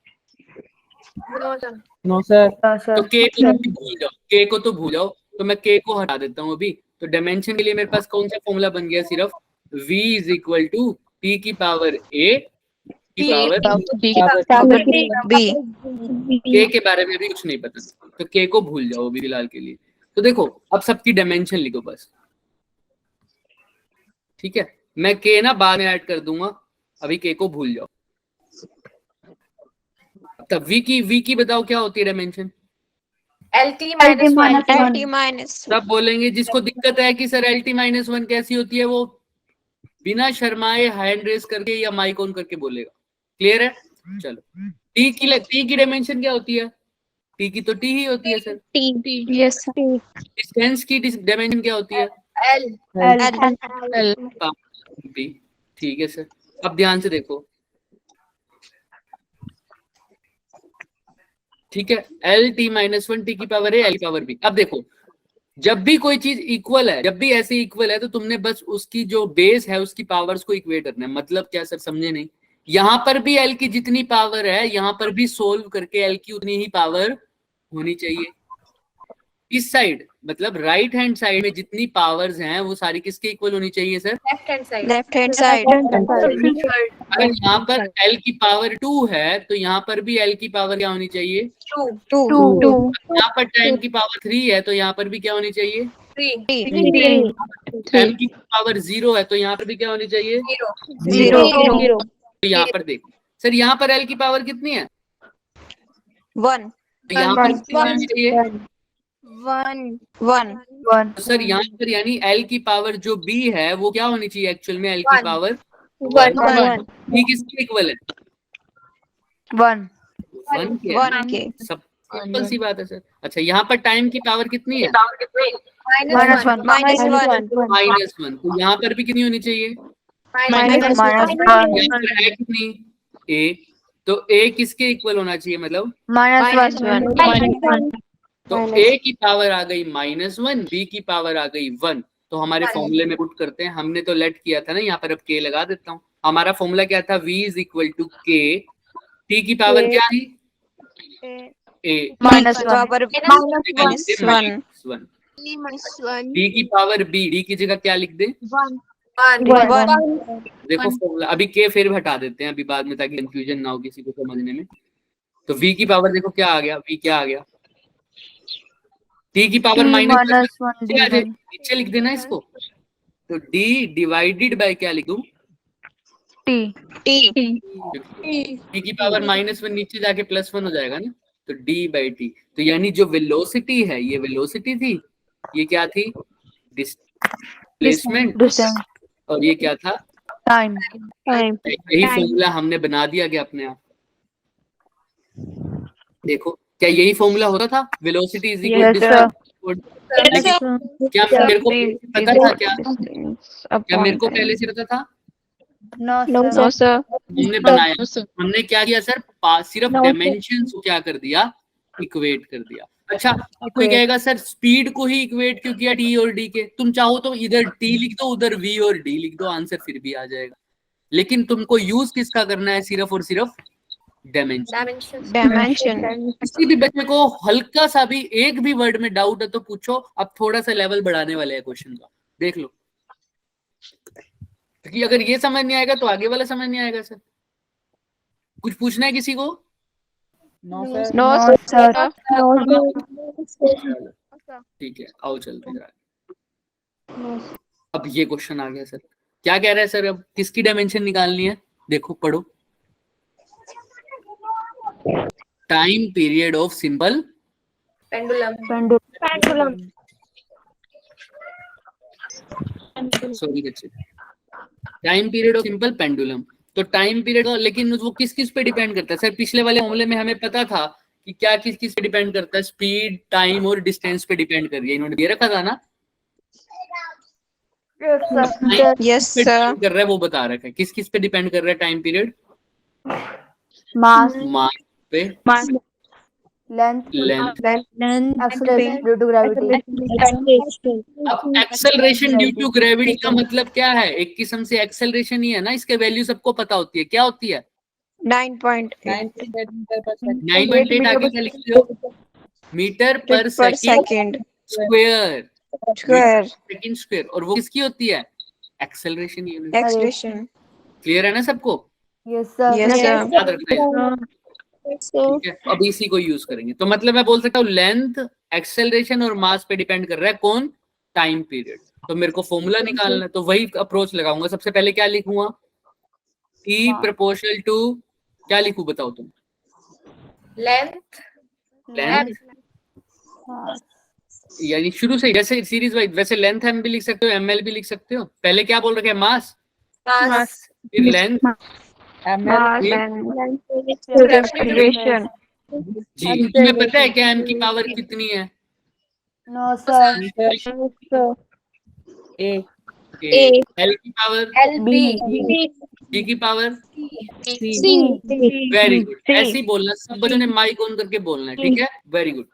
नो सर तो k को तो भूल जाओ, k को तो भूल जाओ, तो मैं k को हटा देता हूँ अभी। तो डायमेंशन के लिए मेरे पास कौन सा फॉर्मूला बन गया, सिर्फ v is equal to t की पावर a की पावर बी। k के बारे में भी कुछ नहीं पता, तो k को भूल जाओ अभी फिलहाल के लिए। तो देखो अब सबकी डायमेंशन लिखो बस, ठीक है। मैं k ना बाद में ऐड कर दूंगा, अभी k को भूल जाओ। तब v की बताओ क्या होती है डायमेंशन, LT माइनस सब बोलेंगे जिसको दिक्कत है कि सर LT-1 कैसी होती है, वो बिना शर्माए हैंड रेस करके या माइक ऑन करके बोलेगा। क्लियर है, चलो t की डायमेंशन क्या होती है, t की तो t ही होती है सर। यस डिस्टेंस की डायमेंशन क्या होती है, b। ठीक है सर, अब ध्यान से देखो, ठीक है, LT-1 t की पावर है, l की पावर b। अब देखो जब भी कोई चीज इक्वल है, जब भी ऐसे इक्वल है, तो तुमने बस उसकी जो बेस है उसकी पावर्स को इक्वेट करना है। मतलब क्या सर, समझे नहीं, यहाँ पर भी l की जितनी पावर है यहाँ पर भी सोल्व करके l की उतनी ही पावर होनी चाहिए। इस साइड मतलब राइट हैंड साइड में जितनी पावर्स हैं वो सारी किसके इक्वल होनी चाहिए सर, लेफ्ट हैंड साइड अगर यहाँ पर l की पावर 2 है तो यहाँ पर भी l की पावर क्या होनी चाहिए, 2 यहाँ पर टाइम की पावर 3 है तो यहाँ पर भी क्या होनी चाहिए m की पावर 0 है तो यहाँ पर भी क्या होनी चाहिए? 0 तो यहाँ पर देखो सर, यहाँ पर l की पावर कितनी है? 1 तो यहाँ पर कितनी होनी चाहिए? 1 तो सर यहाँ पर यानी l की पावर जो b है वो क्या होनी चाहिए एक्चुअल में? l की पावर 1 b किसके इक्वल है? 1 1 1 के सब सिंपल सी बात है सर। अच्छा यहाँ पर टाइम की पावर कितनी है? -1 -1। तो यहाँ पर भी कितनी होनी चाहिए? यहाँ पर है कितनी? a। तो a किसके इक्वल होना चाहिए मतलब? -1 तो a की पावर आ गई -1, b की पावर आ गई 1। तो हमारे फॉर्मूले में पुट करते हैं। हमने तो लेट किया था ना, यहाँ पर अब k लगा देता हूँ। हमारा फॉर्मूला क्या था? v is equal to k। t की पावर क्या थी? a पावर -1 d की पावर b। d की जगह क्या लिख दे? 1 देखो फॉर्मूला अभी k फिर हटा देते हैं अभी बाद में, ताकि कंफ्यूजन ना हो किसी को समझने में। तो v की पावर देखो क्या आ गया? v क्या आ गया? t की पावर -1 नीचे लिख देना इसको। तो d डिवाइडेड बाय क्या लिखूं? t t की पावर -1 नीचे जाके +1 हो जाएगा ना, तो d बाई टी। तो यानी जो वेलोसिटी है ये वेलोसिटी थी, ये क्या थी? डिस्प्लेसमेंट। और ये क्या था? टाइम। यही फॉर्मूला हमने बना दिया क्या अपने आप? देखो क्या यही फॉर्मूला होता था? वेलोसिटी इज इक्वल टू, क्या मेरे को पता था? क्या मेरे को पहले से पता था? नो सर हमने बनाया, हमने क्या किया सर? सिर्फ डायमेंशन को क्या कर दिया? इक्वेट कर दिया। अच्छा कोई कहेगा सर स्पीड को ही इक्वेट क्यों किया टी और डी के? तुम चाहो तो इधर टी लिख दो उधर वी और डी लिख दो, आंसर फिर भी आ जाएगा। लेकिन तुमको यूज किसका करना है? सिर्फ और सिर्फ डायमेंशन। किसी भी बच्चे को हल्का सा भी एक भी वर्ड में डाउट है तो पूछो। अब थोड़ा सा लेवल बढ़ाने वाले हैं क्वेश्चन का, देख लो। क्योंकि अगर ये समझ नहीं आएगा तो आगे वाला समझ नहीं आएगा सर। कुछ पूछना है किसी को? नो सर ठीक है आओ चलते हैं। अब ये क्वेश्चन आ गया सर, क्या कह रहा है सर? अब किसकी डायमेंशन निकालनी है? देखो पढ़ो। Time period of simple pendulum sorry बच्चे, time period of simple pendulum. तो टाइम पीरियड, लेकिन वो किस किस पे डिपेंड करता है सर? पिछले वाले मामले में हमें पता था कि क्या किस किस पे डिपेंड करता है? स्पीड, टाइम और डिस्टेंस पे डिपेंड कर रही है। इन्होंने ये रखा था ना? यस सर कर रहा है वो बता रखा है। किस किस पे डिपेंड कर रहा है टाइम पीरियड? मास पे, length acceleration due to gravity. अब एक्सेलरेशन ड्यू टू ग्रेविटी का मतलब क्या है? एक किस्म से एक्सेलरेशन ही है ना, इसके वैल्यू सबको पता होती है। क्या होती है? 9.8 9.8 आगे क्या लिखते हो? मीटर पर सेकंड स्क्वायर, सेकंड स्क्वायर। और वो किसकी होती है? Acceleration unit. एक्सप्रेशन क्लियर है ना सबको? यस सर याद रखना है। ठीक है अब इसी को यूज करेंगे। तो मतलब मैं बोल सकता हूँ लेंथ, एक्सेलरेशन और मास पे डिपेंड कर रहा है कौन? Time period. तो मेरे को फॉर्मूला निकालना है, तो वही अप्रोच लगाऊंगा। सबसे पहले क्या लिखूंगा? E प्रोपोर्शनल टू क्या लिखूं बताओ तुम? लेंथ यानी शुरू से जैसे सीरीज वाइज, वैसे लेंथ एम भी लिख सकते हो, एमएल भी लिख सकते हो। पहले क्या बोल रखे हैं? मास, फिर लेंथ, जी। तुम्हें पता है क्या एम की पावर कितनी है? नो सर एल की पावर, बी की पावर, वेरी गुड। ऐसे ही बोलना, सब बच्चों ने माइक ऑन करके बोलना है, ठीक है? Very good.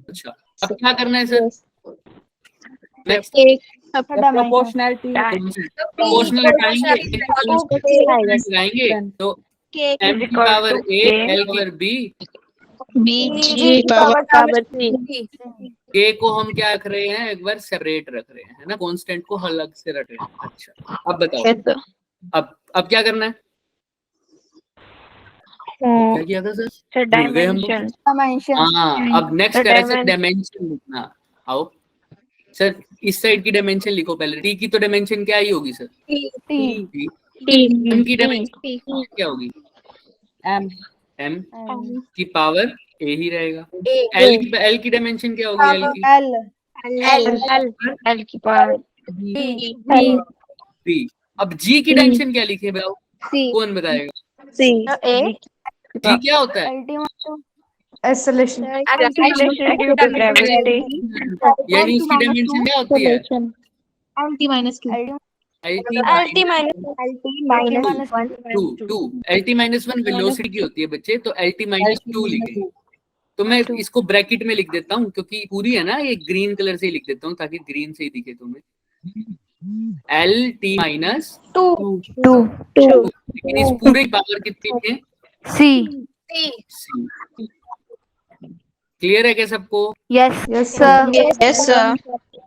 अच्छा अब क्या करना है सर? नेक्स्ट प्रोपोर्शनैलिटी प्रोपोर्शनल लगाएंगे तो एम की पावर ए, एल की पावर बी, के को हम क्या रख रहे हैं? एक बार सेपरेट रख रहे हैं, है ना? कांस्टेंट को अलग से रख रहे हैं। अच्छा अब बताओ, अब क्या करना है? क्या किया था सर? डायमेंशन हाँ अब नेक्स्ट करें सर डायमेंशन लिखना। आओ सर इस साइड की डायमेंशन लिखो पहले, टी की तो डायमेंशन क्या ही होगी सर, एम की डायमेंशन क्या होगी, एम की पावर ए ही रहेगा। एल की डायमेंशन क्या होगी, एल की L की पावर बी। अब जी की डायमेंशन क्या लिखे बताओ, कौन बताएगा, जी क्या होता है, Acceleration. due to gravity. यानी इसकी डायमेंशन क्या होती है, LT minus 2. LT minus one velocity की होती है बच्चे, तो LT माइनस 2 लिखे। तो मैं इसको ब्रैकेट में लिख देता हूँ क्योंकि पूरी है ना, ये ग्रीन कलर से ही लिख देता हूँ ताकि ग्रीन से ही दिखे तुम्हें, LT माइनस 2. लेकिन इस पूरे पावर कितनी है, C. क्लियर है क्या सबको, Yes, sir. Yes, sir.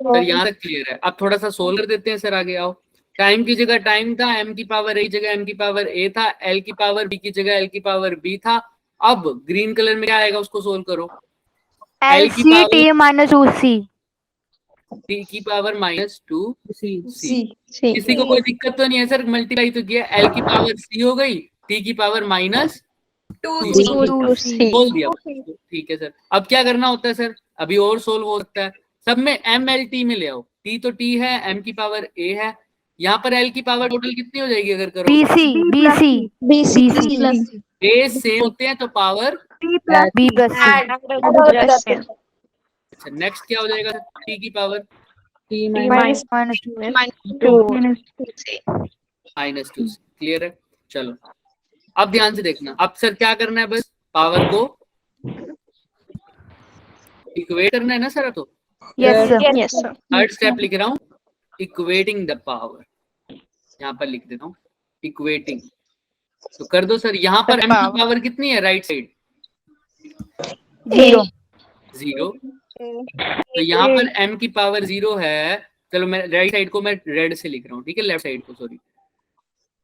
Sir यहाँ तक क्लियर है। अब थोड़ा सा सोल्व कर देते हैं सर, आगे आओ। टाइम की जगह टाइम था, एम की पावर ए जगह एम की पावर ए था, एल की पावर बी की जगह एल की पावर बी था। अब ग्रीन कलर में क्या आएगा उसको सोल्व करो, एल की LC power T minus 2C. T की पावर माइनस 2 सी। C. किसी को कोई दिक्कत तो नहीं है सर, मल्टीप्लाई तो किया, एल की पावर सी हो गई, टी की पावर माइनस 2C. बोल दिया, ठीक है सर। अब क्या करना होता है सर, अभी और सोल्व हो सकता है, सब में एम एल टी में ले आओ, टी तो टी है, एम की पावर ए है, यहाँ पर एल की पावर टोटल कितनी हो जाएगी अगर करो, BC. ए सेम होते हैं तो पावर, B plus C. अच्छा नेक्स्ट क्या हो जाएगा, टी की पावर Minus 2. माइनस 2। क्लियर है, चलो अब ध्यान से देखना, अब सर क्या करना है, बस पावर को इक्वेट करना है ना सर, तो Yes, sir. Yes, sir. Third step लिख रहा हूँ, इक्वेटिंग द पावर, यहाँ पर लिख देता हूँ इक्वेटिंग, तो कर दो सर। यहाँ पर एम की पावर कितनी है राइट साइड, 0. 0, तो यहाँ पर एम की पावर 0 है, चलो मैं राइट साइड को मैं रेड से लिख रहा हूँ, ठीक है, लेफ्ट साइड को सॉरी,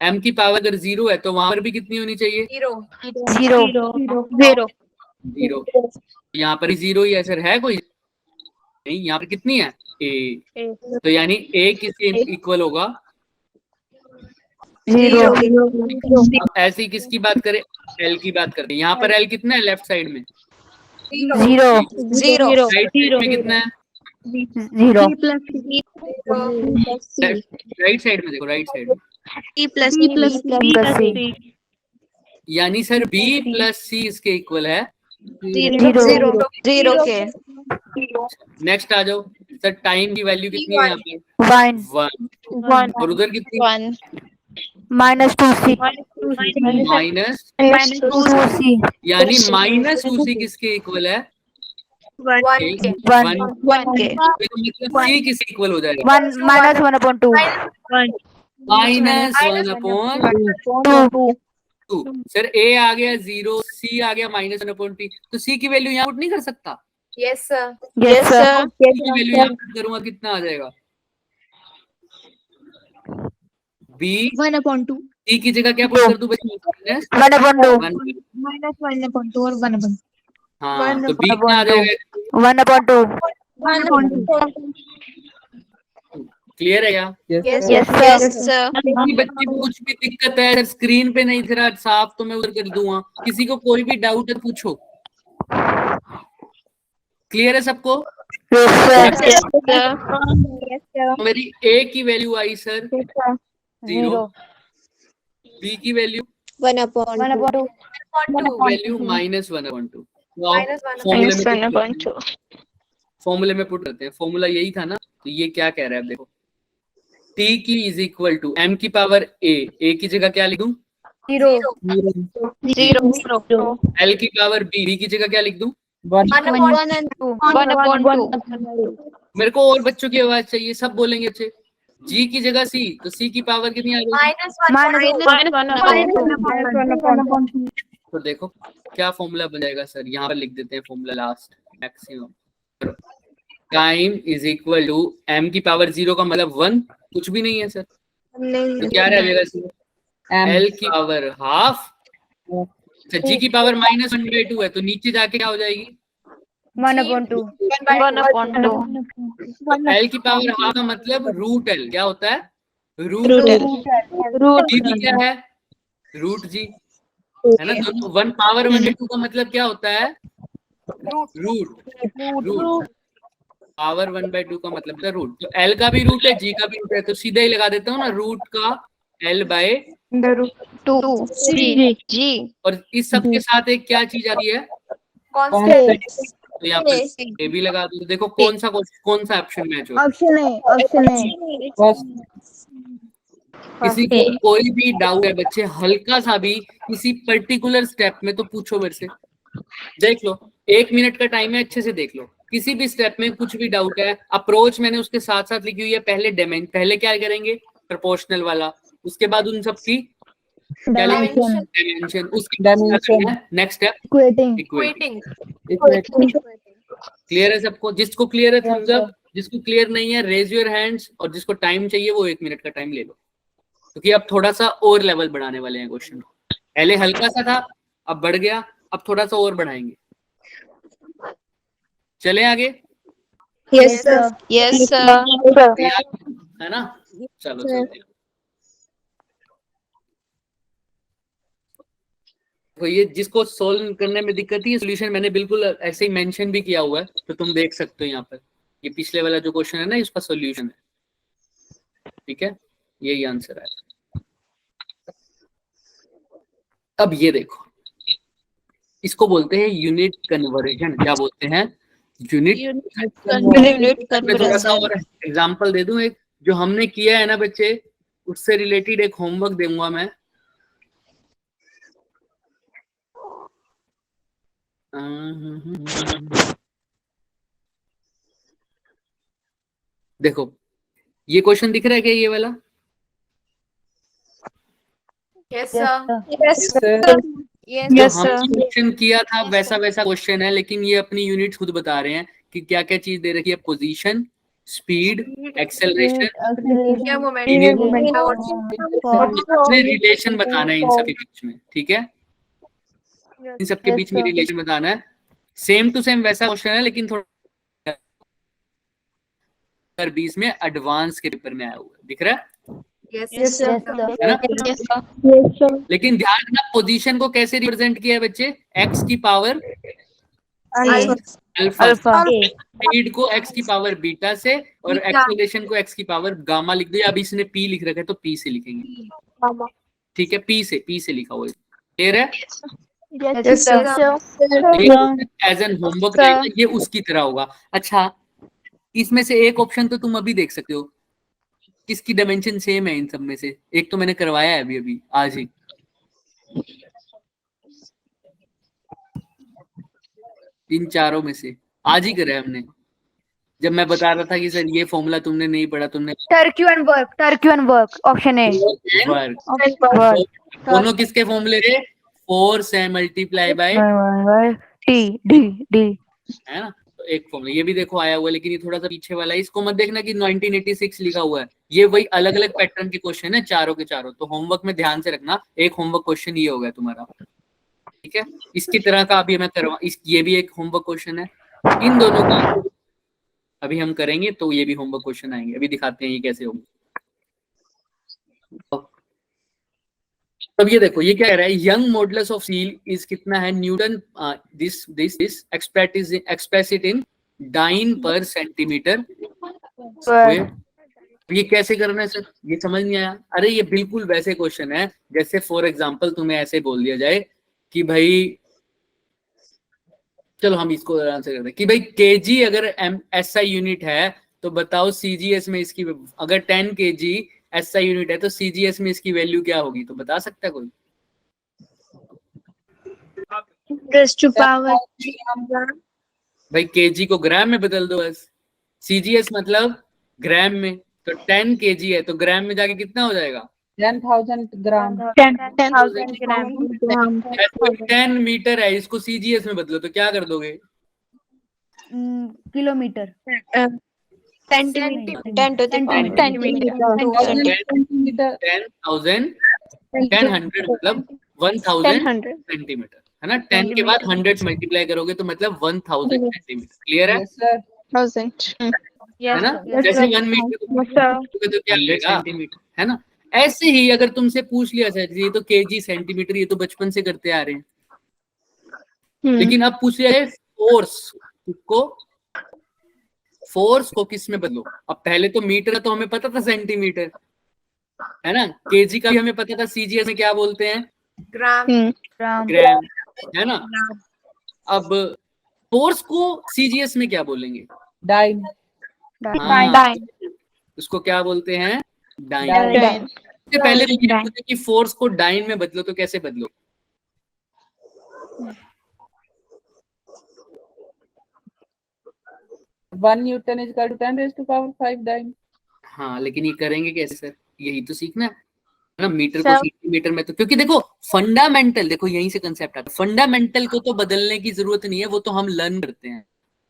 एम की पावर अगर 0 है तो वहां पर भी कितनी होनी चाहिए, 0. 0। यहाँ पर 0 ही है सर, है कोई नहीं, यहाँ पर कितनी है ए, तो यानी ए किसके इक्वल होगा, 0. अब ऐसी किसकी बात करें, एल की बात करते हैं। यहाँ पर एल कितना है लेफ्ट साइड में, 0. राइट साइड में कितना है, 0. राइट साइड में देखो, राइट साइड में, B plus C. यानी सर बी प्लस सी इसके इक्वल है 0. के नेक्स्ट आ जाओ सर, टाइम की वैल्यू कितनी है यहाँ पे, 1. 1, और उधर कितनी, 1 Minus 2C. Minus 2C. यानी माइनस 2c किसके इक्वल है, 1. 1 के मतलब सी किसके इक्वल हो जाएगा, 1 minus 1/2. माइनस 1/2। सर ए आ गया 0, सी आ गया -1/2, तो सी की वैल्यू यहाँ पुट नहीं कर सकता, Yes, sir. सी की वैल्यू यहाँ पुट करूंगा कितना आ जाएगा, बी 1/2. सी की जगह क्या पुट कर दूं बच्चों, 1/2. Minus 1/2 और 1/2. हाँ तो बी कितना आ जाएगा, 1/2. क्लियर है क्या, Yes, sir. किसी बच्चे को कुछ भी दिक्कत है, स्क्रीन पे नहीं दिख रहा साफ तो मैं उधर कर दूंगा, किसी को कोई भी डाउट है पूछो, क्लियर है सबको, Yes, sir. मेरी ए की वैल्यू आई सर 0, बी की वैल्यू 1/2. वैल्यू -1/2, फॉर्मूले में पुट करते हैं, फॉर्मूला यही था ना, तो ये क्या कह रहा है, अब देखो टी की इज इक्वल टू एम की पावर ए की जगह क्या लिख दूं, 0. एल की पावर बी की जगह क्या लिख दूं, 1/2. मेरे को और बच्चों की आवाज चाहिए, सब बोलेंगे अच्छे, जी की जगह सी, तो सी की पावर कितनी आ गई, तो देखो क्या फॉर्मूला बन जाएगा सर, यहाँ पर लिख देते हैं formula last, maximum time is equal to M की पावर 0 का मतलब 1 कुछ भी नहीं है सर, तो क्या रह जाएगा सर, एल की पावर हाफ, जी की पावर -1/2 है, तो नीचे जाके क्या हो जाएगी, 1/2. 1/2. एल की पावर हाफ का मतलब रूट एल क्या होता है? Root Root L. Root G भी क्या है? रूट जी है ना। दोनों 1 पावर 1/2 का मतलब क्या होता है? रूट पावर 1/2 का मतलब है रूट। तो एल का भी रूट है, जी का भी रूट है, तो सीधा ही लगा देता हूँ ना, रूट का एल बाय 2 G और इस सब के साथ एक क्या चीज आती है? तो यहाँ पर ए भी लगा दो। देखो कौन सा ऑप्शन मैच हो रहा है। Option A. किसी को कोई भी डाउट है बच्चे, हल्का सा भी किसी पर्टिकुलर स्टेप में, तो पूछो मेरे से। देख लो, 1 मिनट का टाइम है, अच्छे से देख लो। किसी भी स्टेप में कुछ भी डाउट है, अप्रोच मैंने उसके साथ साथ लिखी हुई है। पहले क्या करेंगे? प्रोपोर्शनल वाला, उसके बाद उन सब की डायमेंशन, उसके नेक्स्ट स्टेप इक्वेटिंग। क्लियर है सबको? जिसको क्लियर है thumbs up, जिसको क्लियर नहीं है रेज योर हैंड्स, और जिसको टाइम चाहिए वो 1 मिनट का टाइम ले लो, क्योंकि अब थोड़ा सा और लेवल बढ़ाने वाले हैं क्वेश्चन। पहले हल्का सा था, अब बढ़ गया, अब थोड़ा सा और बढ़ाएंगे। चले आगे, Yes, sir. Yes sir. है ना? चलो चलते हैं। तो ये जिसको सोल्व करने में दिक्कत थी, सोल्यूशन मैंने बिल्कुल ऐसे ही मेंशन भी किया हुआ है, तो तुम देख सकते हो यहाँ पर। ये पिछले वाला जो क्वेश्चन है ना, इसका सोल्यूशन है। ठीक है, यही आंसर है। अब ये देखो, इसको बोलते हैं यूनिट कन्वर्जन। क्या बोलते हैं? यूनिट मैं थोड़ा सा और एग्जांपल दे दूं। एक जो हमने किया है ना बच्चे, उससे रिलेटेड एक होमवर्क दूंगा मैं। देखो, ये क्वेश्चन दिख रहा है क्या, ये वाला? Yes, जो हमने क्वेश्चन किया था वैसा क्वेश्चन है, लेकिन ये अपनी यूनिट खुद बता रहे हैं कि क्या क्या चीज दे रखी है। पोजीशन, स्पीड, एक्सेलरेशन, रिलेशन बताना है इन सब के बीच में। ठीक है, इन सब के बीच में रिलेशन बताना है। सेम टू सेम वैसा क्वेश्चन है, लेकिन थोड़ा 2020 में एडवांस के पेपर में आया हुआ है। दिख रहा है? Yes, sir. है ना? लेकिन ध्यान रखना, पोजीशन को कैसे रिप्रेजेंट किया है बच्चे? एक्स की पावर अल्फा, स्पीड को एक्स की पावर बीटा से, और एक्सेलरेशन को एक्स की पावर गामा लिख दो। अभी इसने पी लिख रखा है तो पी से लिखेंगे। ठीक है, पी से लिखा हुआ है। क्लियर है? Yes, sir. As an homework रहेगा, ये उसकी तरह होगा। अच्छा, इसमें से एक ऑप्शन तो तुम अभी देख सकते हो, किसकी डायमेंशन सेम है इन सब में से? एक तो मैंने करवाया है अभी आज ही। इन चारों में से आज ही करा है हमने। जब मैं बता रहा था कि सर ये फॉर्मूला तुमने नहीं पढ़ा, तुमने Turkey and work. Option A. Work. दोनों किसके फॉर्मूले थे? फोर्स है मल्टीप्लाई बाय D. है ना? तो एक फॉर्मूला ये भी देखो आया हुआ है, लेकिन ये थोड़ा सा पीछे वाला है। इसको मत देखना कि 1986 लिखा हुआ है। ये वही अलग अलग पैटर्न के क्वेश्चन है, चारों के चारों। तो होमवर्क में ध्यान से रखना, एक होमवर्क क्वेश्चन ये होगा तुम्हारा। ठीक है, इसकी तरह का अभी मैं ये भी एक होमवर्क क्वेश्चन है। इन दोनों का अभी हम करेंगे, तो ये भी होमवर्क क्वेश्चन आएंगे। अभी दिखाते हैं ये कैसे होगा। अब ये देखो, ये क्या कह रहा है? Young modulus of steel is कितना है? Newton this express it in dyne per centimetre square. ये कैसे करना है सर? ये समझ नहीं आया? अरे ये बिल्कुल वैसे क्वेश्चन है जैसे फॉर एग्जांपल तुम्हें ऐसे बोल दिया जाए कि भाई, चलो हम इसको आंसर करते हैं कि भाई केजी अगर एसआई यूनिट है, तो बताओ सीजीएस में इसकी, अगर 10 केजी एसआई यूनिट है तो सीजीएस में इसकी वैल्यू क्या होगी? तो बता सकता है कोई? भाई केजी को ग्राम में बदल दो बस। सीजीएस मतलब ग्राम में, तो 10 केजी है तो ग्राम में जाके कितना हो जाएगा? 10,000 ग्राम। 10,000 ग्राम. 10 मीटर है, इसको सीजीएस में बदलो तो क्या कर दोगे? Kilometre. Centimeter. 10 to the power 10 meter. 10,000 10,000 10 100 मतलब 1000 1000 सेंटीमीटर। है ना। 10 के बाद 100 से मल्टीप्लाई करोगे तो मतलब 1000 सेंटीमीटर। क्लियर है? Yes, sir. 1000. है ना। Yes, जैसे sir. 1 metre Yes, sir. तो क्या 100 सेंटीमीटर, है ना। ऐसे ही अगर तुमसे पूछ लिया सर ये तो केजी सेंटीमीटर, ये तो बचपन से करते आ रहे हैं, लेकिन अब पूछ लिया है फोर्स को किस में बदलो। अब पहले तो मीटर तो हमें पता था सेंटीमीटर, है ना। केजी का भी हमें पता था, सीजीएस में क्या बोलते हैं, Gram. ग्राम, है ना। अब फोर्स को सीजीएस में क्या बोलेंगे? Dime. हाँ, Dyne. उसको क्या बोलते हैं? डाइन। Dyne. इससे पहले भी ये पूछे कि फोर्स को डाइन में बदलो तो कैसे बदलो? One Newton is equal to 10 raised to power 5 dime. हाँ, लेकिन ये करेंगे कैसे सर? यही तो सीखना है ना। मीटर को Sir. सेंटीमीटर में तो, क्योंकि देखो फंडामेंटल, देखो यहीं से कंसेप्ट आता है। फंडामेंटल को तो बदलने की जरूरत नहीं है, वो तो हम लर्न करते हैं।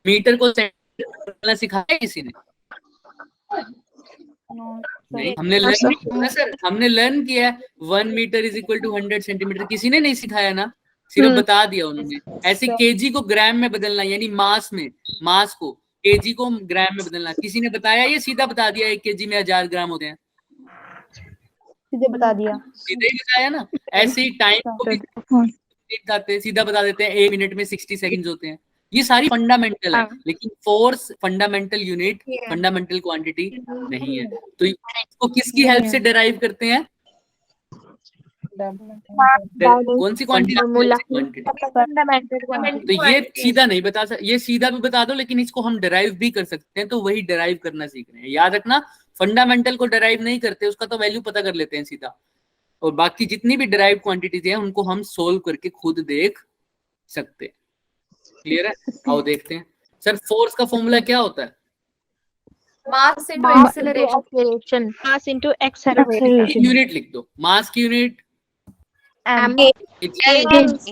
मीटर को सेंटीमीटर बदलना सिखाया किसी ने? No. नहीं, हमने लर्न नहीं किया ना सर। हमने लर्न किया 1 metre is equal to 100 centimetre, किसी ने नहीं सिखाया ना, सिर्फ बता दिया उन्होंने। ऐसे केजी को ग्राम में बदलना, यानी मास में, मास को केजी को ग्राम में बदलना किसी ने बताया? ये सीधा बता दिया 1 केजी में 1000 ग्राम होते हैं, सीधे बता दिया. सीधे ही बताया ना। ऐसे ही टाइम को भी सीधा बता देते हैं 1 मिनट में 60 सेकंड्स होते हैं। ये सारी फंडामेंटल है, लेकिन force fundamental unit, fundamental quantity नहीं है। तो इसको किसकी हेल्प से डिराइव करते हैं? कौन सी क्वांटिटी? तो ये सीधा नहीं बता सकते, ये सीधा भी बता दो, लेकिन इसको हम डिराइव भी कर सकते हैं। तो वही डिराइव करना सीख रहे हैं। याद रखना, फंडामेंटल को डिराइव नहीं करते, उसका तो वैल्यू पता कर लेते हैं सीधा, और बाकी जितनी भी डिराइव क्वांटिटीज हैं उनको हम सोल्व करके खुद देख सकते हैं। क्लियर है? आओ देखते हैं। सर फोर्स का फॉर्मूला क्या होता है? Mass into acceleration. Mass into acceleration. Unit लिख दो। मास की यूनिट M.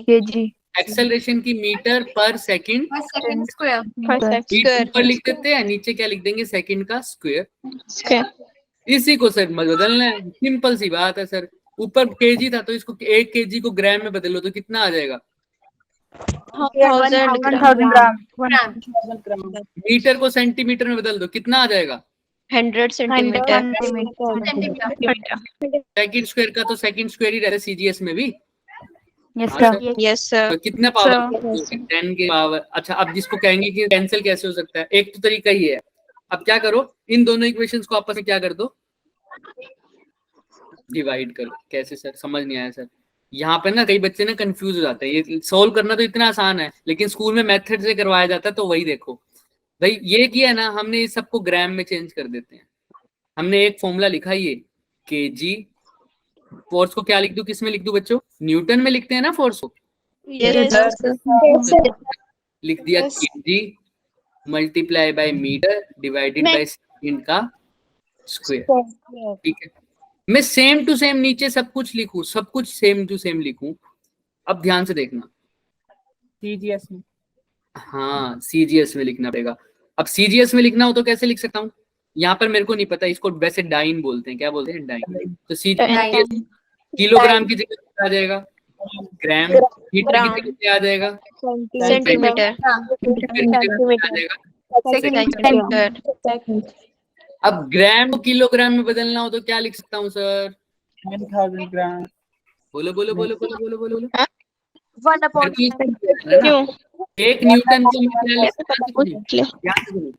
kg. एक्सेलरेशन की मीटर पर सेकंड, Per फीट square. ऊपर लिख देते हैं, नीचे क्या लिख देंगे? सेकंड का स्क्वायर। Square. इसी को सर बदलना है, सिंपल सी बात है सर। ऊपर केजी था तो इसको 1 केजी को ग्राम में बदलो तो कितना आ जाएगा? 1000 1000 gram. 1000 gram. मीटर को सेंटीमीटर में बदल दो, कितना आ जाएगा? 100 centimeter. सेकंड स्क्वायर का तो सेकंड स्क्वायर ही रहता है सीजीएस में भी। Yes, हाँ, sir. Yes, sir. तो कितना पावर? 10 के पावर। अच्छा, अब जिसको कहेंगे कि कैंसिल कैसे हो सकता है, एक तो तरीका ही है। अब क्या करो, इन दोनों इक्वेशंस को आपस में क्या कर दो? डिवाइड करो। कैसे सर? समझ नहीं आया सर। यहाँ पे ना कई बच्चे ना कंफ्यूज हो जाते हैं। ये सोल्व करना तो इतना आसान है, लेकिन स्कूल में मेथड से करवाया जाता है। तो वही देखो भाई, ये किया ना हमने, इस सबको ग्राम में चेंज कर देते हैं। हमने एक फॉर्मूला लिखा, ये केजी। फोर्स को क्या लिख दूं, किस में लिख दूं बच्चों? न्यूटन में लिखते हैं ना फोर्स को। Yes, sir. लिख दिया KG multiply by metre divided by second का स्क्वायर। ठीक है, मैं सेम टू सेम नीचे सब कुछ लिखूं, सब कुछ सेम टू सेम लिखूं। अब ध्यान से देखना, CGS में. हाँ सीजीएस में लिखना पड़ेगा। अब सीजीएस में लिखना हो तो कैसे लिख सकता हूँ? यहाँ पर मेरे को नहीं पता, इसको वैसे डाइन बोलते हैं। क्या बोलते हैं? डाइन। तो सीजीएस किलोग्राम की जगह क्या आ जाएगा? ग्राम। मीटर की जगह क्या आ जाएगा? Centimeter. सेंटीमीटर। अब ग्राम को किलोग्राम में बदलना हो तो क्या लिख सकता हूँ सर? 10,000 gram. बोलो बोलो बोलो बोलो बोलो बोलो बोलो। 1/1000. क्यों? एक न्यूटन को मैं क्या लिखता हूँ?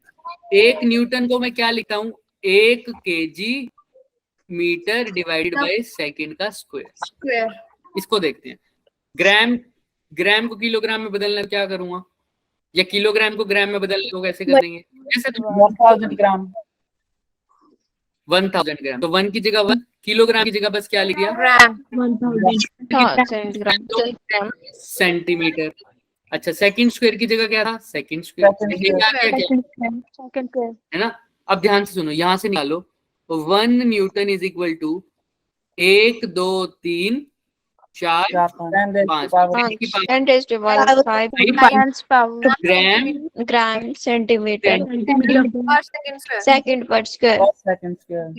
एक न्यूटन को मैं क्या लिखता हूँ? 1 KG metre divided by second का स्क्वायर। इसको देखते हैं। ग्राम को किलोग्राम में बदलना क्या करूंगा, या किलोग्राम को ग्राम में बदलना तो कैसे कर देंगे? कैसे? 1000 gram. 1000 ग्राम। तो 1 की जगह 1, किलोग्राम की जगह बस क्या लिख दिया? सेंटीमीटर। अच्छा, सेकंड स्क्वायर की जगह क्या था? Second square. है ना। अब ध्यान से सुनो, यहां से निकालो। 1 newton is equal to 1 2 3 4 5 Gram centimeter. Second per square. Second square.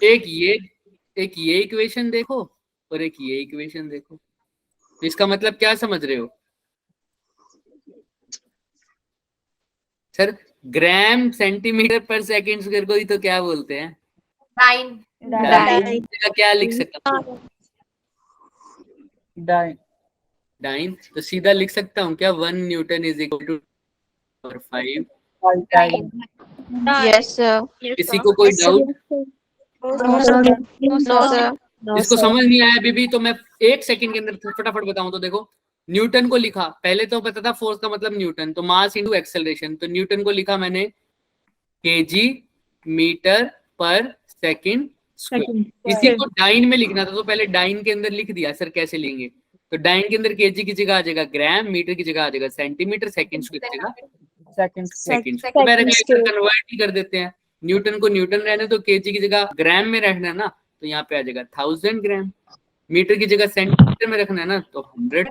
एक ये इक्वेशन देखो और एक ये इक्वेशन देखो। इसका मतलब क्या समझ रहे हो sir? Gram centimetre per second square को ही तो क्या बोलते हैं? डाइन। डाइन। इसका क्या लिख सकता हूँ? डाइन। डाइन। तो सीधा लिख सकता हूँ क्या 1 newton is equal to 5? Dyne. Yes, sir. किसी को कोई डाउट? No, sir. जिसको समझ नहीं आया अभी भी, तो मैं 1 सेकंड के अंदर फटाफट बताऊं तो देखो, न्यूटन को लिखा, पहले तो पता था फोर्स का मतलब न्यूटन, तो मास इंटू एक्सेलरेशन, तो न्यूटन को लिखा मैंने केजी मीटर पर सेकंड स्क्वायर। इसी को डाइन में लिखना था तो पहले डाइन के अंदर लिख दिया। सर कैसे लेंगे? तो डाइन के अंदर केजी की जगह आ जाएगा ग्राम, मीटर की जगह आ जाएगा सेंटीमीटर, सेकंड स्क्वायर की जगह सेकंड। तो कन्वर्ट ही कर देते हैं, न्यूटन को न्यूटन रहने तो केजी की जगह ग्राम में रखना है ना, तो यहाँ पे आ जाएगा 1000 ग्राम। मीटर की जगह सेंटीमीटर में रखना है ना, तो 100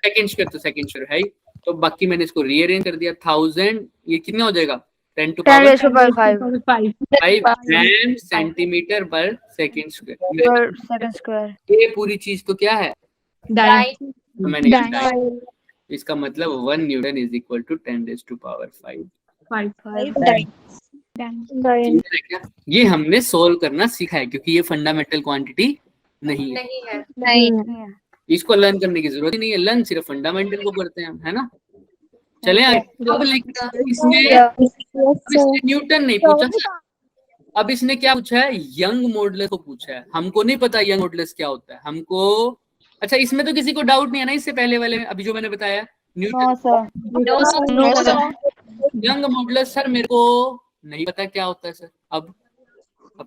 सेकंड स्क्वायर, तो सेकंड स्क्वायर है ही। तो बाकी मैंने इसको रीअरेंज कर दिया, 1000 ये कितना हो जाएगा 10 to power 5 gram centimetre per second square. Second square. ये पूरी चीज तो क्या है? डाइन। तो मैंने डाइन, इसका मतलब 1 newton is equal to 10 raise to power 5। ये हमने सोल्व करना सीखा है क्योंकि ये फंडामेंटल क्वांटिटी नहीं है। नहीं है। इसको लर्न करने की जरूरत ही नहीं है, लर्न सिर्फ फंडामेंटल को करते हैं हम, है ना। चले आगे। अब इसने न्यूटन नहीं पूछा, अब इसने क्या पूछा है? यंग मॉडुलस को पूछा है। हमको नहीं पता यंग मॉडुलस क्या होता है हमको। अच्छा, इसमें तो किसी को डाउट नहीं है ना, इससे पहले वाले में अभी जो मैंने बताया न्यूटन यंग मॉडुलस। सर मेरे को नहीं पता क्या होता है सर, अब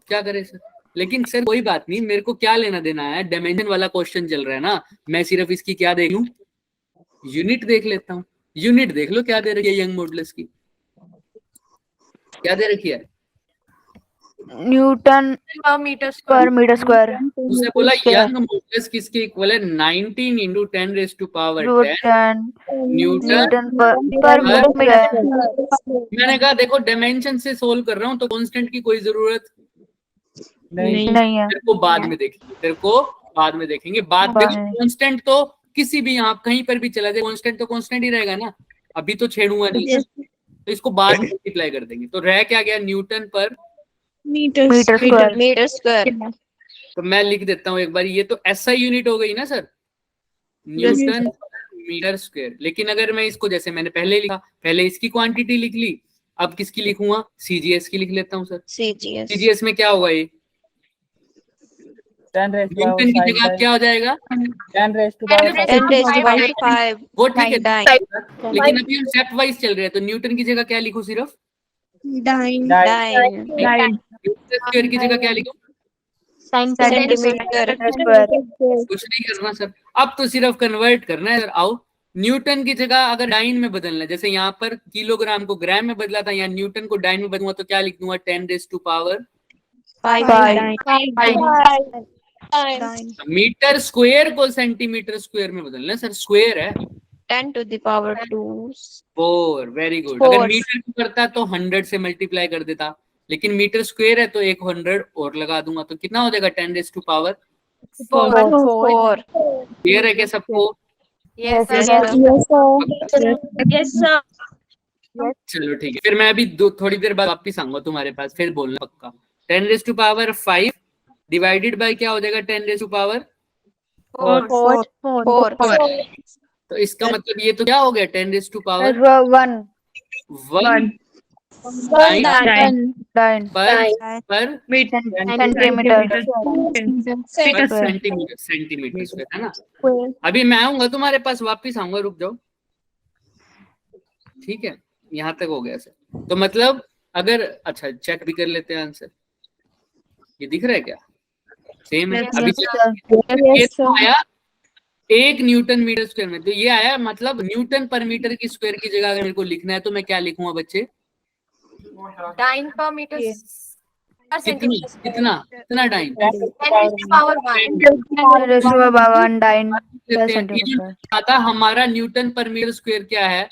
क्या करें सर? लेकिन सर कोई बात नहीं, मेरे को क्या लेना देना है, डायमेंशन वाला क्वेश्चन चल रहा है ना, मैं सिर्फ इसकी क्या देख लूं, यूनिट देख लेता हूँ। यूनिट देख लो क्या दे रखी है यंग मॉडुलस की, क्या दे रखी है? Newton per metre square. उसने बोला यंग मॉडुलस किसके इक्वल है? 19 into 10 raise to power 10 newton per metre. मैंने कहा देखो डायमेंशन से सोल्व कर रहा हूँ तो कांस्टेंट की कोई जरूरत नहीं है। तेरे को बाद में देखेंगे, तेरे को बाद में देखेंगे। बाद में कांस्टेंट तो किसी भी यहाँ कहीं पर भी चला जाए, कांस्टेंट तो कांस्टेंट ही रहेगा ना, अभी तो छेड़ूंगा नहीं, तो इसको बाद में मल्टीप्लाई कर देंगे। तो रह क्या गया? Newton per metre square. तो मैं लिख देता हूँ एक बार, ये तो ऐसा यूनिट हो गई ना सर, न्यूटन मीटर स्क्वायर। लेकिन अगर मैं इसको जैसे मैंने पहले लिखा, पहले इसकी क्वांटिटी लिख ली, अब किसकी लिखूंगा? सीजीएस की लिख लेता हूँ सर। सीजीएस में क्या होगा? ये 10 रेज़ टू न्यूटन की जगह क्या हो जाएगा? 10 रेज़ टू पावर 5 वो ठीक है, लेकिन अभी हम स्टेप वाइज चल रहे हैं, तो न्यूटन की जगह क्या लिखूं? सिर्फ स्क्वायर की जगह क्या लिखूं? सेंटीमीटर। कुछ नहीं करना सर, अब तो सिर्फ कन्वर्ट करना है सर। आओ, न्यूटन की जगह अगर डाइन में बदलना है, जैसे यहाँ पर किलोग्राम को ग्राम में बदला था, यहाँ न्यूटन को डाइन में बदलूंगा तो क्या लिख दूंगा? 10 raise to power 5। Metre square को सेंटीमीटर स्क्वायर में बदलना है सर, स्क्वायर है 10 to the power 2. 4। Very good. अगर मीटर को करता तो 100 से मल्टीप्लाई कर देता, लेकिन मीटर स्क्वायर है तो 100 और लगा दूंगा, तो कितना हो जाएगा? 10 रेज़ टू पावर 4. क्लियर है क्या सबको? Yes, sir. चलो ठीक है, फिर मैं अभी थोड़ी देर बाद वापिस आऊंगा तुम्हारे पास, फिर बोलना पक्का। 10 raise to power 5 divided by क्या हो जाएगा? 10 रेज़ टू पावर 4. तो इसका मतलब ये तो क्या हो गया? 10 रेज़ टू पावर 1 पर सेंटीमीटर स्क्वायर, है ना। अभी मैं आऊंगा तुम्हारे पास, वापिस आऊंगा, रुक जाओ। ठीक है, यहाँ तक हो गया सर। तो मतलब अगर अच्छा चेक भी कर लेते हैं आंसर, ये दिख रहा है क्या? सेम है। अभी ये तो आया 1 न्यूटन मीटर स्क्वायर में, तो ये आया मतलब न्यूटन पर मीटर की स्क्वायर की जगह अगर मेरे को लिखना है तो मैं क्या लिखूंगा बच्चे? डाइन पर मीटर कितना डाइन? आता हमारा न्यूटन पर मीटर स्क्वायर क्या है?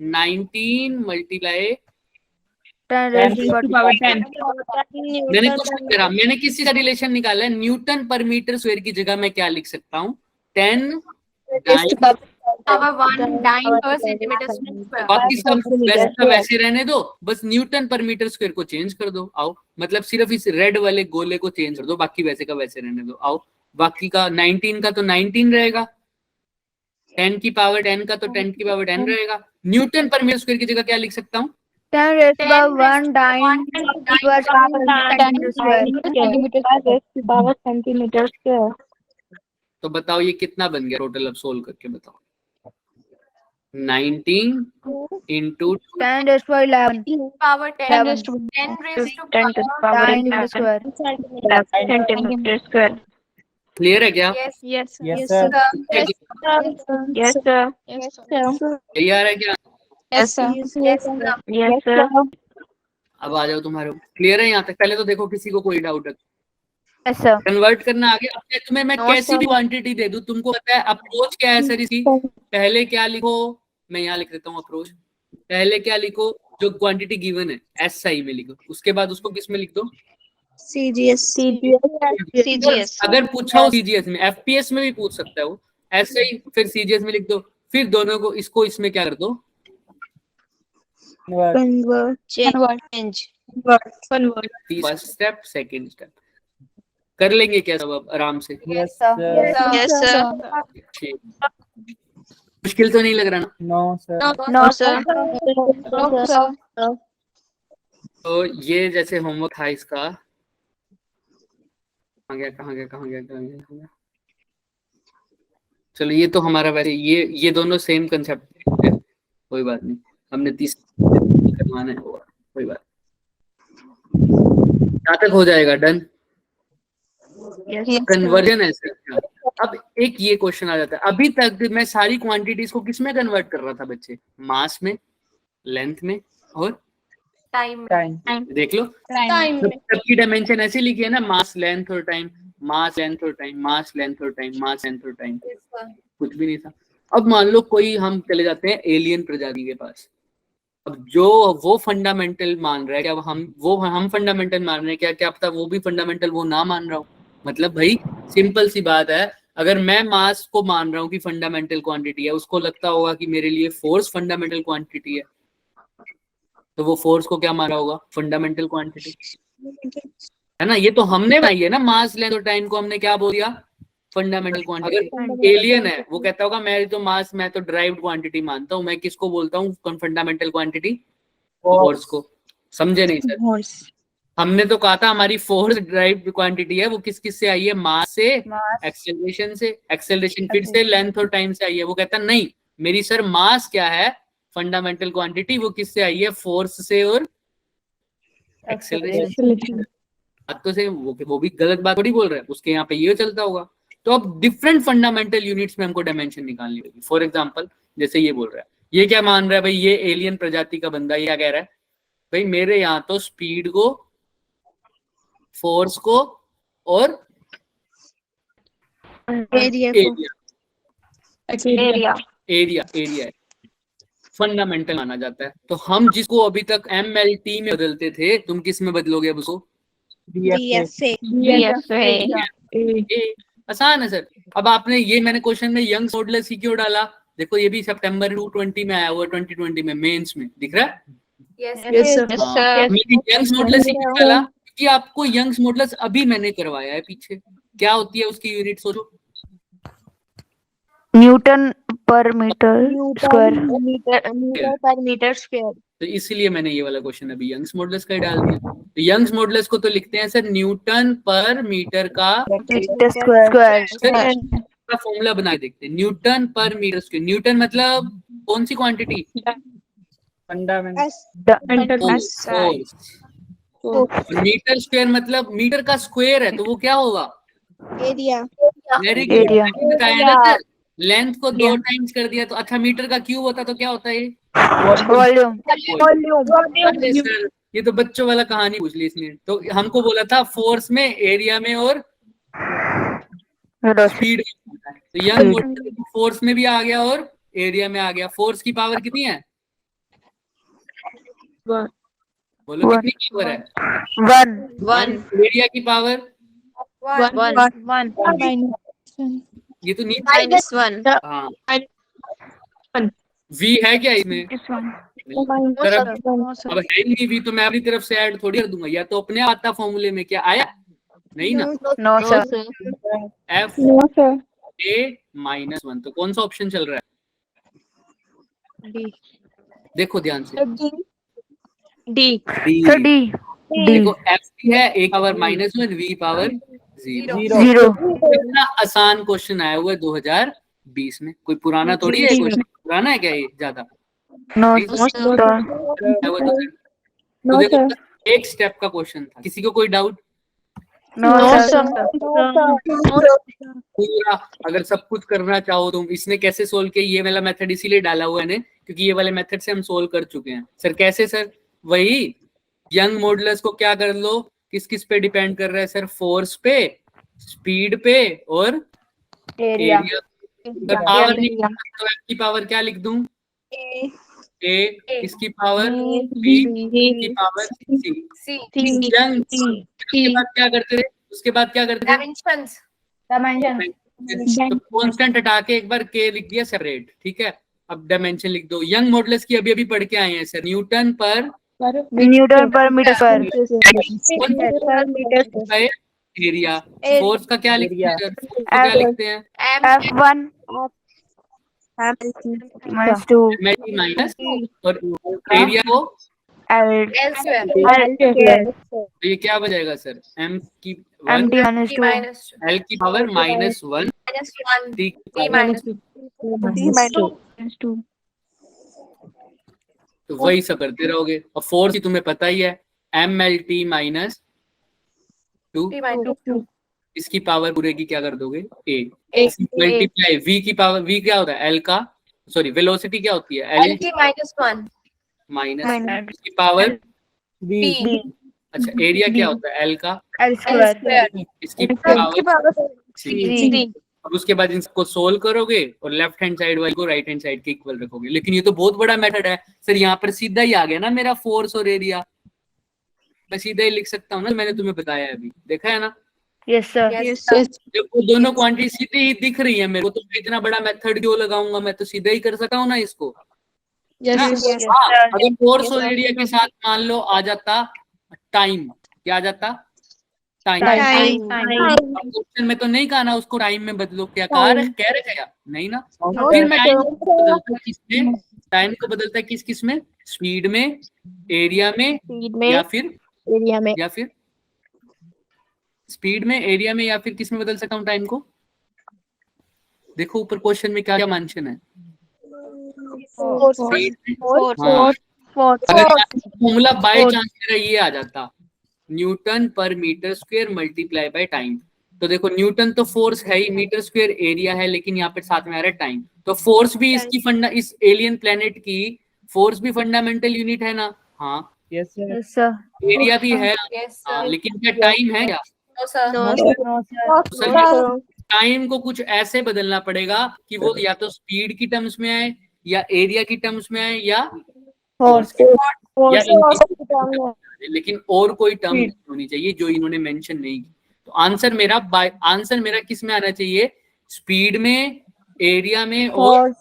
19 मल्टीप्लाई 10 10 raised to power 10. मैंने कुछ नहीं करा, मैंने किसी का रिलेशन निकाला है। न्यूटन पर मीटर स्क्वायर की जगह मैं क्या लिख सकता हूँ? 10 Raised to dyne, power 1 dyne per centimeter square. बाकी सब वैसे का वैसे रहने दो, बस न्यूटन पर मीटर स्क्वायर को चेंज कर दो। आओ, मतलब सिर्फ इस रेड वाले गोले को चेंज कर दो, बाकी वैसे का वैसे रहने दो। आओ, बाकी का 19 का तो 19 रहेगा, 10 की पावर 10 का तो 10 की पावर 10 रहेगा। न्यूटन पर मीटर स्क्वायर की जगह क्या लिख सकता हूँ? 10 raised to 10 power 1 raised to dyne per centimeter square. centimeter square. तो बताओ ये कितना बन गया टोटल? अब सोल्व करके बताओ। 19 into 10 raised to power 11. power 10. 10 10 raised to 10 to the power power dyne 11 square. centimeter square. Clear है क्या? yes Yes. Yes, sir. yes Yes, sir. यही आ रहा है क्या? Yes, sir. yes sir. Yes, sir. अब आ जाओ, तुम्हारे क्लियर है यहाँ तक? पहले तो देखो किसी को कोई डाउट है? Yes, sir. कन्वर्ट करना आगे। अब क्या तुम्हें मैं No, कैसी sir. भी क्वांटिटी दे दूं, तुमको पता है अप्रोच क्या है सर इसकी? पहले क्या लिखो, मैं यहाँ लिख देता हूँ अप्रोच। पहले क्या लिखो, जो क्वांटिटी गिवन है एसआई में लिखो, उसके बाद उसको किस में लिख दो? CGS. CGS. अगर पूछा हो सीजीएस में, एफपीएस में भी पूछ सकता है वो, एसआई फिर सीजीएस में लिख दो, फिर दोनों को इसको इसमें क्या कर दो? Convert. Change. First step, second step कर लेंगे क्या सब अब आराम से? Yes, sir. sir. Yes, sir. ठीक। मुश्किल तो नहीं लग रहा ना? No, sir. No, sir. तो ये जैसे होमवर्क था इसका, कहाँ गया? चलो ये तो हमारा वैसे ये दोनों सेम कंसेप्ट है, कोई बात नहीं, हमने 30 करवाना है, कोई बात। यहाँ तक हो जाएगा, डन। कन्वर्जन है सर। अब एक ये क्वेश्चन आ जाता है, अभी तक मैं सारी क्वांटिटीज को किस में कन्वर्ट कर रहा था बच्चे? मास में, लेंथ में और time Time. देख लो time सबकी डायमेंशन ऐसे लिखी है ना, मास लेंथ और टाइम, मास लेंथ और टाइम, मास लेंथ और टाइम, मास लेंथ और टाइम, yes sir. कुछ भी नहीं था। अब मान लो कोई हम चले जाते हैं एलियन प्रजाति के पास, अब जो वो फंडामेंटल मान रहा है, क्या हम फंडामेंटल मान रहे हैं, क्या पता वो भी फंडामेंटल वो ना मान रहा हो। मतलब भाई सिंपल सी बात है, अगर मैं मास को मान रहा हूँ कि फंडामेंटल क्वांटिटी है, उसको लगता होगा कि मेरे लिए फोर्स फंडामेंटल क्वांटिटी है, तो वो फोर्स को क्या माना होगा? फंडामेंटल क्वांटिटी, है ना? ये तो हमने बनाई है ना, मास लेंथ और टाइम को हमने क्या बोल दिया? Fundamental quantity. अगर एलियन है वो कहता होगा मैं तो मास, मैं तो ड्राइव्ड क्वांटिटी मानता हूँ, मैं किसको बोलता हूँ फंडामेंटल क्वांटिटी? फोर्स को। समझे नहीं सर? हमने तो कहा था हमारी फोर्स ड्राइव्ड क्वांटिटी है, वो किस से आई है? मास से, एक्सेलरेशन से, एक्सेलरेशन फिर से लेंथ और टाइम से आई है। वो कहता नहीं, मेरी सर मास क्या है? फंडामेंटल क्वांटिटी, वो किससे आई है? फोर्स से और एक्सेलरेशन। तो से वो भी गलत बात थोड़ी बोल रहा है, उसके यहाँ पे ये चलता होगा। तो अब डिफरेंट फंडामेंटल यूनिट्स में हमको डायमेंशन निकालनी होगी। फॉर एग्जांपल जैसे ये बोल रहा है, ये क्या मान रहा है भाई? ये एलियन प्रजाति का बंदा ये क्या कह रहा है? भाई मेरे यहाँ तो स्पीड को, फोर्स को और एरिया फंडामेंटल माना जाता है। तो हम जिसको अभी तक MLT में बदलते थे, तुम किस में बदलोगे अब उसको? आसान है सर। अब आपने ये, मैंने क्वेश्चन में यंग्स मॉडुलस ही क्यों डाला? देखो ये भी सितंबर 2020 में आया हुआ, 2020 में मेंस में दिख रहा है। yes यंग्स मॉडुलस ही क्यों डाला? क्योंकि आपको यंग्स मॉडुलस अभी मैंने करवाया है पीछे। क्या होती है उसकी यूनिट सोचो? Newton per metre square. तो इसलिए मैंने ये वाला क्वेश्चन अभी यंग्स मॉडुलस का ही डाल दिया। तो यंग्स मॉडुलस को तो लिखते हैं सर न्यूटन पर मीटर का स्क्वायर। का फॉर्मूला बना के देखते हैं। Newton per metre square. Newton मतलब कौन सी क्वांटिटी? Fundamental. मीटर स्क्वायर मतलब मीटर का स्क्वायर है, तो वो क्या होगा? Area. वेरी गुड, बताया ना सर। लेंथ को 2 टाइम्स कर दिया तो अच्छा, मीटर का क्यूब होता तो क्या होता है? वॉल्यूम। अरे सर ये तो बच्चों वाला कहानी पूछ ली इसने। तो हमको बोला था फोर्स में, एरिया में और स्पीड। तो यंग फोर्स में भी आ गया और एरिया में आ गया। फोर्स की पावर कितनी है? बोलो कितनी पावर है? 1 एरिया की पावर 1 ये तो नहीं, -1 हाँ v है क्या इसमें? सर अब है नहीं v, तो मैं अपनी तरफ से ऐड थोड़ी कर दूंगा, या तो अपने आता फॉर्मूले में। क्या आया? नहीं ना। No, sir. f a -1, तो कौन सा ऑप्शन चल रहा है? देखो ध्यान से, D D। देखो f है a power -1, v power 0। Zero. इतना आसान क्वेश्चन आया हुआ है 2020 में, कोई पुराना थोड़ी है क्वेश्चन। पुराना है क्या ये ज्यादा? तो देखो एक स्टेप का क्वेश्चन था। किसी को कोई डाउट? पूरा अगर सब कुछ करना चाहो तुम, इसने कैसे सोल्व किया? ये वाला मेथड इसीलिए डाला हुआ है क्योंकि ये वाले मेथड से हम सोल्व कर चुके हैं। सर कैसे? सर वही यंग मॉडुलस को क्या कर लो, किस किस पे डिपेंड कर रहा है सर? फोर्स पे, स्पीड पे और एरिया। अगर पावर नहीं तो f की पावर क्या लिख दूं? a, इसकी पावर b, की पावर c। यंग उसके बाद क्या करते थे? Dimensions. तो कांस्टेंट हटा के एक बार k लिख दिया सेपरेट, ठीक है। अब डायमेंशन लिख दो। यंग मॉडुलस की अभी अभी पढ़ के आए हैं sir, Newton per metre area. Force का क्या लिखते हैं? फोर्स को क्या लिखते हैं? F1 -2 माइनस, और एरिया को L Elsewhere. तो ये क्या बजाएगा सर? m की 1, MD T minus 2. l की पावर -1, Minus 1. t की T पावर। minus 2. तो वही सब करते रहोगे। और फोर्स की तुम्हें पता ही है, mlt -2, T minus 2. इसकी पावर पूरे की क्या कर दोगे? a मल्टीप्लाई v की पावर। v क्या होता है? l का, सॉरी वेलोसिटी क्या होती है? l T minus 1. माइनस इसकी पावर B. अच्छा, एरिया क्या होता है? l का Elsewhere. इसकी पावर c। अब उसके बाद इन सबको सोल्व करोगे और लेफ्ट हैंड साइड वाले को राइट हैंड साइड के इक्वल रखोगे। लेकिन ये तो बहुत बड़ा मेथड है सर, यहाँ पर सीधा ही आ गया ना मेरा फोर्स और एरिया। मैं सीधा ही लिख सकता हूँ ना, मैंने तुम्हें बताया अभी, देखा है ना। Yes sir. Yes, sir. जब वो दोनों क्वांटिटी सीधे ही दिख रही है मेरे को, तो मैं इतना बड़ा मेथड क्यों लगाऊंगा? मैं तो सीधा ही कर सकता हूँ ना इसको। हाँ, अगर फोर्स और एरिया के साथ मान लो आ जाता टाइम, क्या आ जाता? टाइम। क्वेश्चन में तो नहीं कहा ना उसको टाइम में बदलो, क्या कह रहे क्या? नहीं ना। फिर टाइम को बदलता किसमें? टाइम को बदलता है किस किस में? स्पीड में, एरिया में, या फिर स्पीड में, एरिया में, या फिर किस में बदल सकता हूँ टाइम को? देखो ऊपर क्वेश्चन में क्या क्या मेंशन है। फॉर्मूला बाय चांस मेरा ये आ जाता, newton per metre square multiply by time. तो देखो न्यूटन तो फोर्स है ही, मीटर स्क्वायर एरिया है, लेकिन यहाँ पे साथ में आ रहा है टाइम। तो फोर्स भी इसकी इस एलियन प्लेनेट की फोर्स भी फंडामेंटल यूनिट है ना। हाँ Yes, sir. Yes sir. Area भी है। Yes, हाँ, sir. लेकिन क्या टाइम है क्या? No, sir. No sir. Time को कुछ ऐसे बदलना पड़ेगा कि वो या तो स्पीड की टर्म्स में आए, या एरिया की टर्म्स में आए, या फोर्स या लेकिन और कोई टर्म होनी चाहिए जो इन्होंने मेंशन नहीं की। तो आंसर मेरा किस में आना चाहिए? स्पीड में, एरिया में और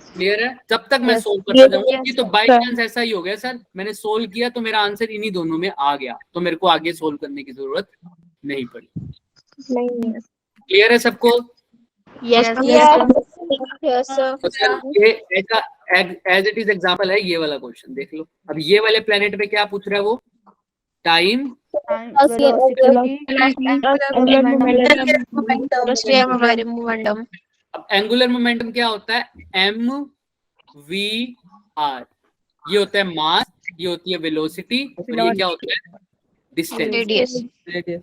क्लियर है? तब तक मैं सोल्व करता जाऊंगा। ये तो बाय चांस ऐसा ही हो गया सर, मैंने सोल्व किया तो मेरा आंसर इन्हीं दोनों में आ गया, तो मेरे को आगे सोल्व करने की जरूरत नहीं पड़ी। क्लियर है सबको? तो सर ये एज इट इज एग्जांपल है, ये वाला क्वेश्चन देख लो। अब ये वाले प्लेनेट पे क्या पूछ रहा है वो? Time, momentum. अब एंगुलर मोमेंटम क्या होता है? mv/r। ये होता है मास, ये होती है वेलोसिटी, और ये क्या होता है? डिस्टेंस,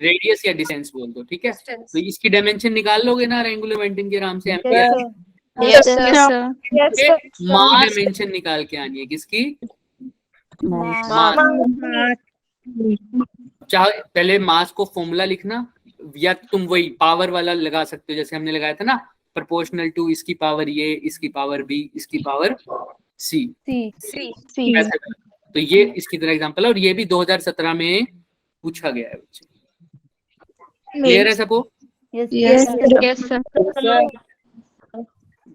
रेडियस या डिस्टेंस बोल दो, ठीक है। तो इसकी डायमेंशन निकाल लोगे ना एंगुलर मोमेंटम के आराम से। एम्पियर मास डायमेंशन निकाल के आनी है किसकी? मास। चाहे पहले मास को फॉर्मूला लिखना, या तुम वही पावर वाला लगा सकते हो जैसे हमने लगाया था ना, प्रोपोर्शनल टू इसकी पावर ये, इसकी पावर बी, इसकी पावर सी। C. ऐसा करो। तो ये इसकी तरह एग्जांपल है और ये भी 2017 में पूछा गया है बच्चे। क्लियर है सबको? Yes, sir.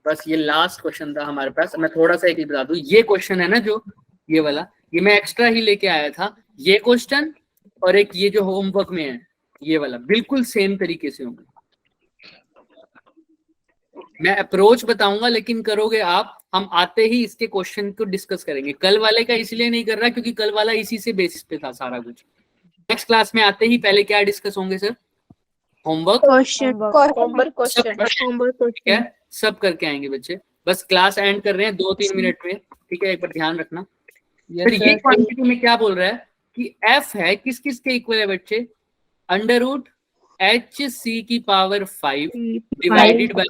बस ये लास्ट क्वेश्चन था हमारे पास। मैं थोड़ा सा एक ही बता दूं, ये क्वेश्चन है ना जो ये वाला, ये मैं एक्स्ट्रा ही लेके आया था। ये क्वेश्चन और एक ये जो होमवर्क में है ये वाला बिल्कुल सेम तरीके से होंगे। मैं अप्रोच बताऊंगा लेकिन करोगे आप। हम आते ही इसके क्वेश्चन को डिस्कस करेंगे। कल वाले का इसलिए नहीं कर रहा क्योंकि कल वाला इसी से बेसिस पे था सारा कुछ। नेक्स्ट क्लास में आते ही पहले क्या डिस्कस होंगे सर? Homework, Homework question. ठीक है, सब करके आएंगे बच्चे। बस क्लास एंड कर रहे हैं 2-3 मिनट में, ठीक है, एक बार ध्यान रखना। फिर ये क्वांटिटी में क्या बोल रहा है कि f है किस किस के इक्वल है बच्चे? अंडर रूट HC की पावर 5 डिवाइडेड बाय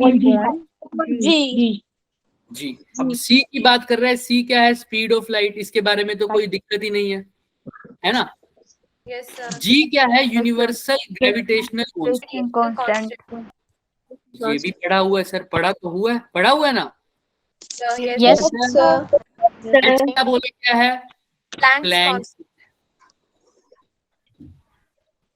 जी। अब c की बात कर रहा है। c क्या है? Speed of light. इसके बारे में तो कोई दिक्कत ही नहीं है ना? Yes, sir. g क्या है? Universal gravitational Constant. ये भी पढ़ा हुआ है सर, पढ़ा तो हुआ है, पढ़ा हुआ है ना? Sir, Yes, sir. h क्या बोले क्या है? Planck's Planck. constant.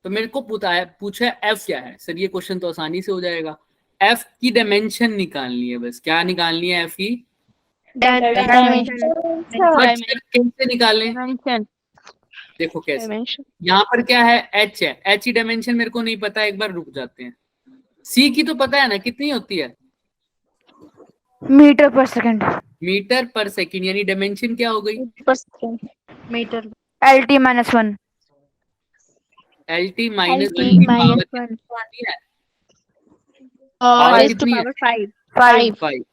तो मेरे को पूछा है f क्या है? सर ये क्वेश्चन तो आसानी से हो जाएगा। f की डायमेंशन निकालनी है बस। क्या निकालनी है? f की कैसे निकालें? देखो कैसे। यहाँ पर क्या है? h है। h की डायमेंशन मेरे को नहीं पता, एक बार रुक जाते हैं। c की तो पता है ना, कितनी होती है? मीटर पर सेकंड. मीटर पर सेकंड, यानी डायमेंशन क्या हो गई? मीटर. LT -1. LT माइनस की पावर कितनी है? पावर कितनी है? 5।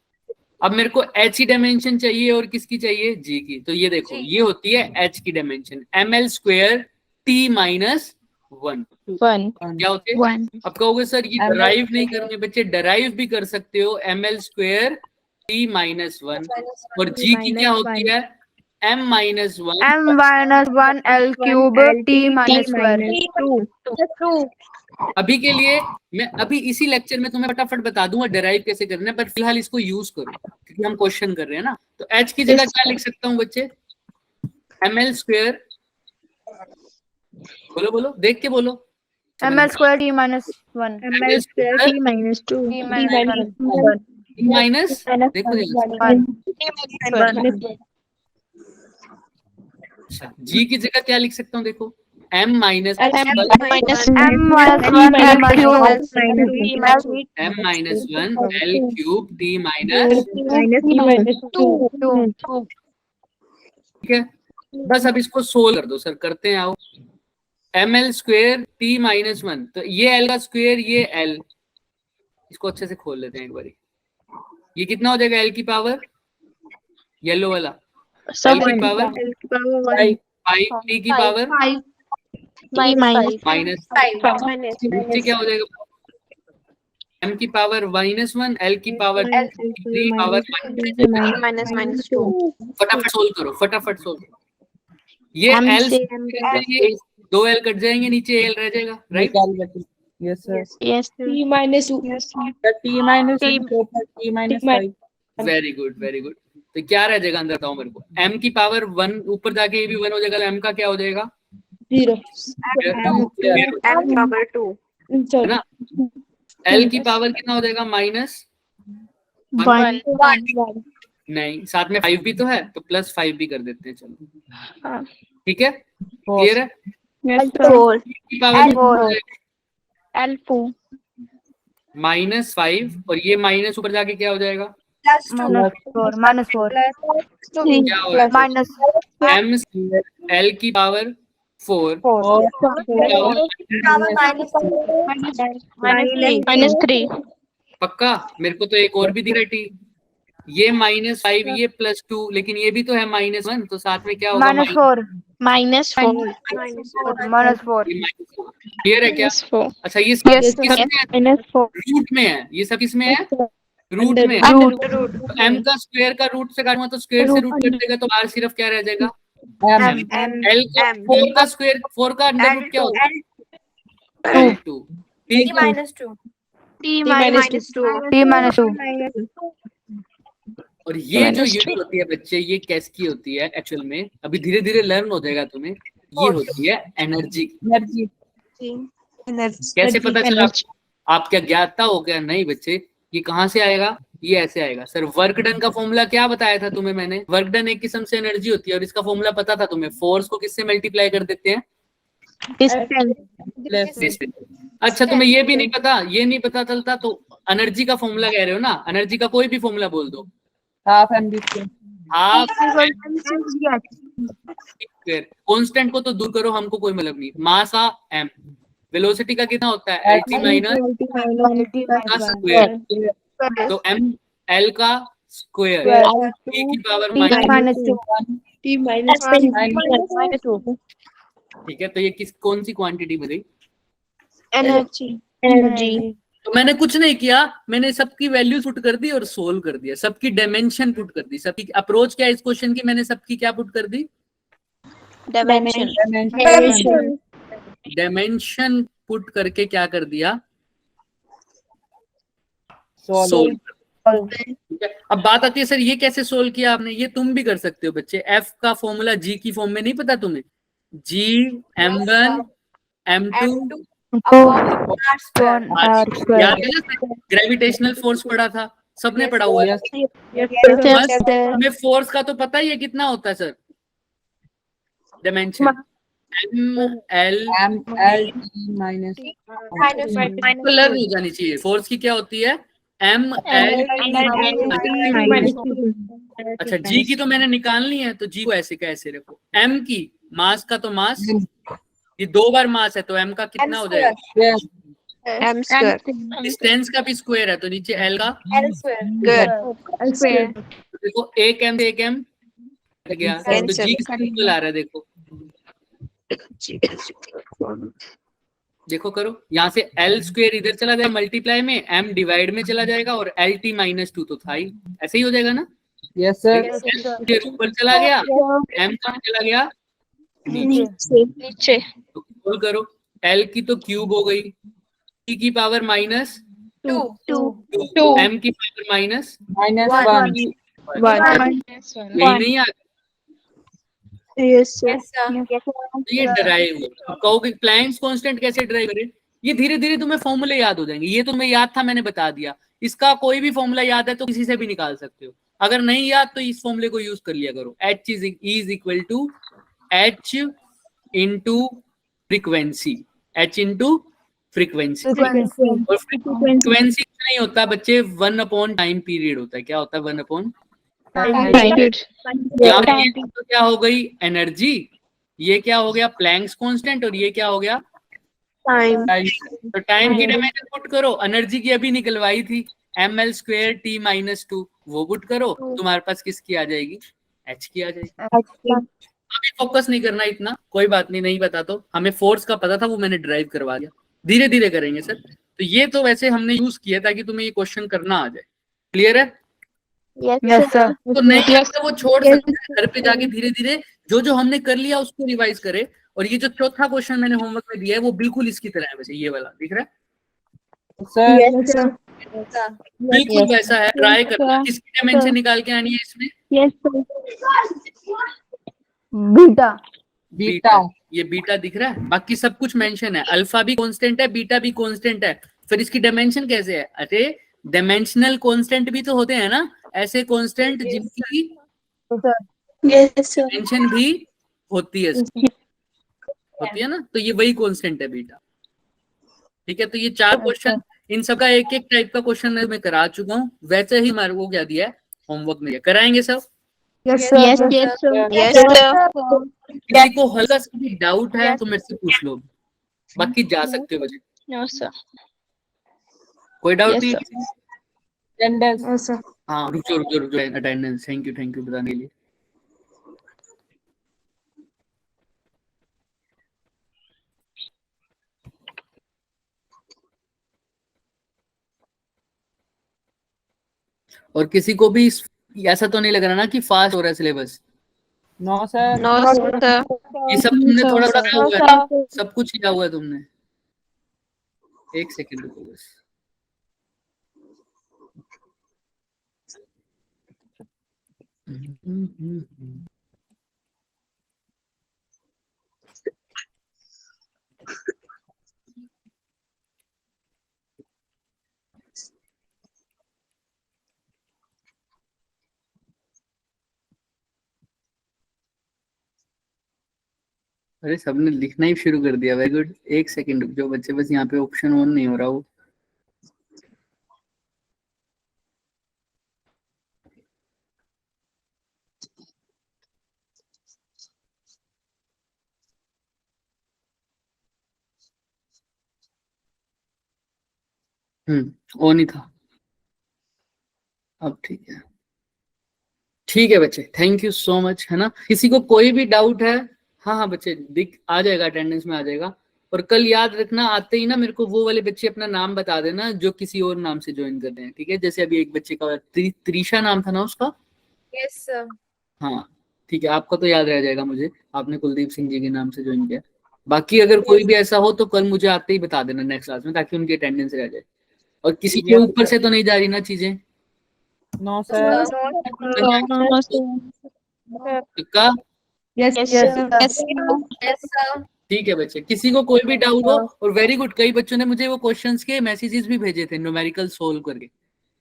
अब मेरे को h की डायमेंशन चाहिए और किसकी चाहिए? g की। तो ये देखो ये होती है h की डायमेंशन ml² t - 1 क्या होते हैं? अब कहोगे सर ये डराइव नहीं करने बच्चे, डराइव भी कर सकते हो। ml² t - 1 और g की क्या होती है? m - 1 M-1 L cube T -2. अभी के लिए मैं अभी इसी लेक्चर में तुम्हें फटाफट बता दूंगा डराइव कैसे करना है, पर फिलहाल इसको यूज करो क्योंकि हम क्वेश्चन कर रहे हैं ना। तो h की जगह क्या लिख सकता हूँ बच्चे? ml², बोलो देख के बोलो। ML² T -1. ml² T -2. T minus देखो अच्छा, g की जगह क्या लिख सकता हूँ? देखो m - 1 M -1 L cube. m - 1 l cube t - 2. ठीक है। बस अब इसको सोल्व कर दो सर, करते हैं आओ। ml² t - 1, तो ये l का स्क्वायर, ये l, इसको अच्छे से खोल लेते हैं एक बारी। ये कितना हो जाएगा? l की पावर, येलो वाला, l की पावर 5, t की पावर -5, क्या हो जाएगा? m की पावर -1, l की पावर 3 पावर -2। फटाफट सोल्व करो, फटाफट सोल्व करो। ये l ये 2 l कट जाएंगे, नीचे l रह जाएगा, right? Yes, sir. T minus 2. The T minus T -5. Very good, very good. तो क्या रह जाएगा अंदर, बताओ मेरे को? m की पावर 1 ऊपर जाके ये भी 1 हो जाएगा, तो m का क्या हो जाएगा? 0. M power 2. है ना? l की पावर कितना हो जाएगा? -1। नहीं, साथ में 5 भी तो है, तो +5 भी कर देते हैं, चलो ठीक है, क्लियर है? की पावर L4. -5 और ये माइनस ऊपर जाके क्या हो जाएगा? -4. क्या होगा? m l की पावर 4 -3 पक्का? मेरे को तो एक और भी दिख रहा है t, ये -5, ये +2, लेकिन ये भी तो है -1, तो साथ में क्या होगा? -4. क्लियर है क्या? अच्छा ये सब रूट में है, ये सब इसमें है, रूट में है। तो m का स्क्वायर का रूट से काटूंगा तो स्क्वायर से रूट कट देगा, तो बाहर सिर्फ क्या रह जाएगा? l का 4 का स्क्वायर, 4 का अंडर रूट क्या होगा? L2। T minus 2. T -2. और ये जो यूनिट होती है बच्चे, ये कैसकी होती है एक्चुअल में, अभी धीरे धीरे लर्न हो जाएगा तुम्हें, ये होती है एनर्जी। एनर्जी। कैसे पता चला? आप क्या ज्ञाता हो क्या? नहीं बच्चे, ये कहाँ से आएगा? ये ऐसे आएगा। सर वर्क डन का फॉर्मूला क्या बताया था तुम्हें मैंने? वर्क डन एक किस्म से एनर्जी होती है और इसका फॉर्मूला पता था तुम्हें? फोर्स को किससे मल्टीप्लाई कर देते हैं? अच्छा तुम्हें ये भी नहीं पता, ये नहीं पता चलता तो एनर्जी का फॉर्मूला कह रहे हो ना, एनर्जी का कोई भी फॉर्मूला बोल दो। Half mv²। हाफ कांस्टेंट को तो दूर करो, हमको कोई मतलब नहीं। मास आ m, वेलोसिटी का कितना होता है? lt माइनस का स्क्वायर, तो m l का स्क्वायर e की पावर माइनस। ठीक है, तो ये कौन सी क्वांटिटी बनी? एनर्जी। तो मैंने कुछ नहीं किया, मैंने सबकी वैल्यू पुट कर दी और सोल्व कर दिया, सबकी डायमेंशन पुट कर दी। सबकी अप्रोच क्या है इस क्वेश्चन की? मैंने सबकी क्या पुट कर दी? डायमेंशन पुट करके क्या कर दिया? सोल्व। ठीक है, अब बात आती है सर ये कैसे सोल्व किया आपने? ये तुम भी कर सकते हो बच्चे। एफ का फॉर्मूला जी की फॉर्म में नहीं पता तुम्हें? जी m1 m2 याद है ना? ग्रेविटेशनल फोर्स पढ़ा था, सबने पढ़ा हुआ है। बस हमें फोर्स का तो पता ही है कितना होता है sir, dimension ml minus learn हो जानी चाहिए। फोर्स की क्या होती है? ml। अच्छा जी की तो मैंने निकालनी है, तो जी को ऐसे का ऐसे रखो। m की मास का तो मास, ये 2 बार मास है तो m का कितना हो जाएगा? डिस्टेंस का भी स्क्वायर है तो नीचे l का देखो, एक m से एक m कट गया, तो जी किसका इक्वल आ रहा है? देखो देखो करो, यहाँ से l स्क्वायर इधर चला जाएगा मल्टीप्लाई में, m डिवाइड में चला जाएगा और lt माइनस 2 तो था ही, ऐसे ही हो जाएगा ना? Yes sir. स्क्वायर ऊपर चला गया, m कहाँ चला गया? नीचे। तो सोल्व करो, l की तो क्यूब हो गई, t की पावर माइनस 2, m की पावर माइनस -1। यही नहीं आ? ये डराइव, कहोगे प्लैंक्स कांस्टेंट कैसे डराइव करें? ये धीरे धीरे तुम्हें फॉर्मूले याद हो जाएंगे। ये तुम्हें याद था, मैंने बता दिया। इसका कोई भी फॉर्मूला याद है तो किसी से भी निकाल सकते हो, अगर नहीं याद तो इस फॉर्मूले को यूज कर लिया करो। h is equal to h into frequency, h into frequency. और फ्रीक्वेंसी नहीं होता बच्चे, 1 टाइम पीरियड होता है। क्या होता है? 1 तो क्या हो गई? एनर्जी। ये क्या हो गया? Planck's constant. और ये क्या हो गया? टाइम। तो टाइम की डायमेंशन पुट करो, एनर्जी की अभी निकलवाई थी ml स्क्वायर t माइनस 2, वो पुट करो, तुम्हारे पास किसकी आ जाएगी? h की आ जाएगी। अभी फोकस नहीं करना इतना, कोई बात नहीं, नहीं पता तो हमें फोर्स का पता था, वो मैंने ड्राइव करवा दिया। धीरे धीरे करेंगे सर। तो ये तो वैसे हमने यूज किया ताकि तुम्हें ये क्वेश्चन करना आ जाए। क्लियर है? Yes, sir. तो नहीं आता वो छोड़ सकते हैं, घर पे जाके धीरे धीरे जो जो हमने कर लिया उसको रिवाइज करे। और ये जो चौथा क्वेश्चन मैंने होमवर्क में दिया है वो बिल्कुल इसकी तरह है, वैसे ये वाला दिख रहा है सर। बिल्कुल वैसा है। ट्राई करना। किसकी डायमेंशन निकाल के आनी है इसमें? Beta. बीटा। ये बीटा दिख रहा है, बाकी सब कुछ मेंशन है। अल्फा भी कांस्टेंट है, बीटा भी कांस्टेंट है, फिर इसकी डायमेंशन कैसे है? अरे डायमेंशनल कांस्टेंट भी तो होते हैं ना, ऐसे कांस्टेंट जिनकी डायमेंशन भी होती है ना, तो ये वही कांस्टेंट है बीटा। ठीक है, तो ये 4 क्वेश्चन, इन सबका एक एक टाइप का क्वेश्चन मैं करा चुका हूँ। वैसे ही हमारे को क्या दिया है होमवर्क में, कराएंगे सब। Yes, sir. किसी को हल्का सा भी डाउट है तो मेरे से पूछ लो, बाकी जा सकते हो बच्चे। No sir. कोई डाउट Yes, नहीं? sir. अटेंडेंस। Yes, sir. हाँ रुको अटेंडेंस। थैंक यू बताने के लिए। और किसी को भी ऐसा तो नहीं लग रहा ना कि फास्ट हो रहा है syllabus? No sir. No sir. ये सब तुमने थोड़ा थोड़ा किया हुआ है ना? सब कुछ किया हुआ है तुमने? एक सेकंड रुको बस। अरे सबने लिखना ही शुरू कर दिया, वेरी गुड। एक सेकंड रुक जाओ बच्चे, बस यहाँ पे ऑप्शन ऑन नहीं हो रहा वो। ऑन ही था, अब ठीक है। ठीक है बच्चे, थैंक यू सो मच, है ना। किसी को कोई भी डाउट है? हाँ हाँ बच्चे, दिख आ जाएगा, अटेंडेंस में आ जाएगा। और कल याद रखना, आते ही ना मेरे को वो वाले बच्चे अपना नाम बता देना जो किसी और नाम से ज्वाइन कर रहे हैं, ठीक है। जैसे अभी एक बच्चे का त्रिशा नाम था ना उसका। Yes, sir. हाँ ठीक है, आपका तो याद रह जाएगा मुझे, आपने कुलदीप सिंह जी के नाम से ज्वाइन किया। बाकी अगर कोई भी ऐसा हो तो कल मुझे आते ही बता देना नेक्स्ट क्लास में, ताकि उनकी अटेंडेंस रह जाए। और किसी के ऊपर से तो नहीं जा रही ना चीजें? No sir. का Yes, Yes, yes, sir. sir. Yes, sir. Yes, sir. ठीक है बच्चे, किसी को कोई भी डाउट हो, और वेरी गुड, कई बच्चों ने मुझे वो क्वेश्चंस के मैसेजेस भी भेजे थे न्यूमेरिकल सोल्व करके।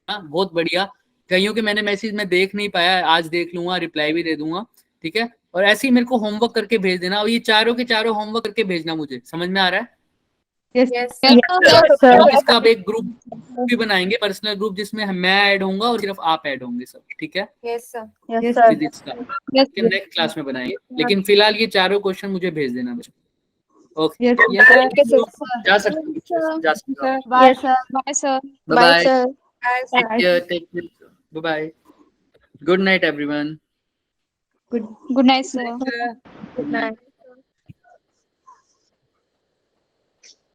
हाँ बहुत बढ़िया। कईयों के मैंने मैसेज में देख नहीं पाया, आज देख लूंगा, रिप्लाई भी दे दूंगा, ठीक है। और ऐसे ही मेरे को होमवर्क करके भेज देना, और ये चारों के चारों होमवर्क करके भेजना मुझे, समझ में आ रहा है? Yes, Yes, yes, sir. और इसका अब एक ग्रुप भी बनाएंगे, पर्सनल ग्रुप, जिसमें मैं ऐड होऊंगा और सिर्फ आप ऐड होंगे सब, ठीक है। yes, sir. Yes, sir. Physics का नेक्स्ट क्लास में बनाएंगे, लेकिन फिलहाल ये चारों क्वेश्चन मुझे भेज देना बच्चों। Okay, Yes, Yes, sir. Okay, sir. जा सकते हो, जा सकते हो। bye, sir. Bye, sir. Bye Bye, bye, sir. Bye, sir. Take care, bye bye, good night everyone. Good night, sir. Sir. Good night.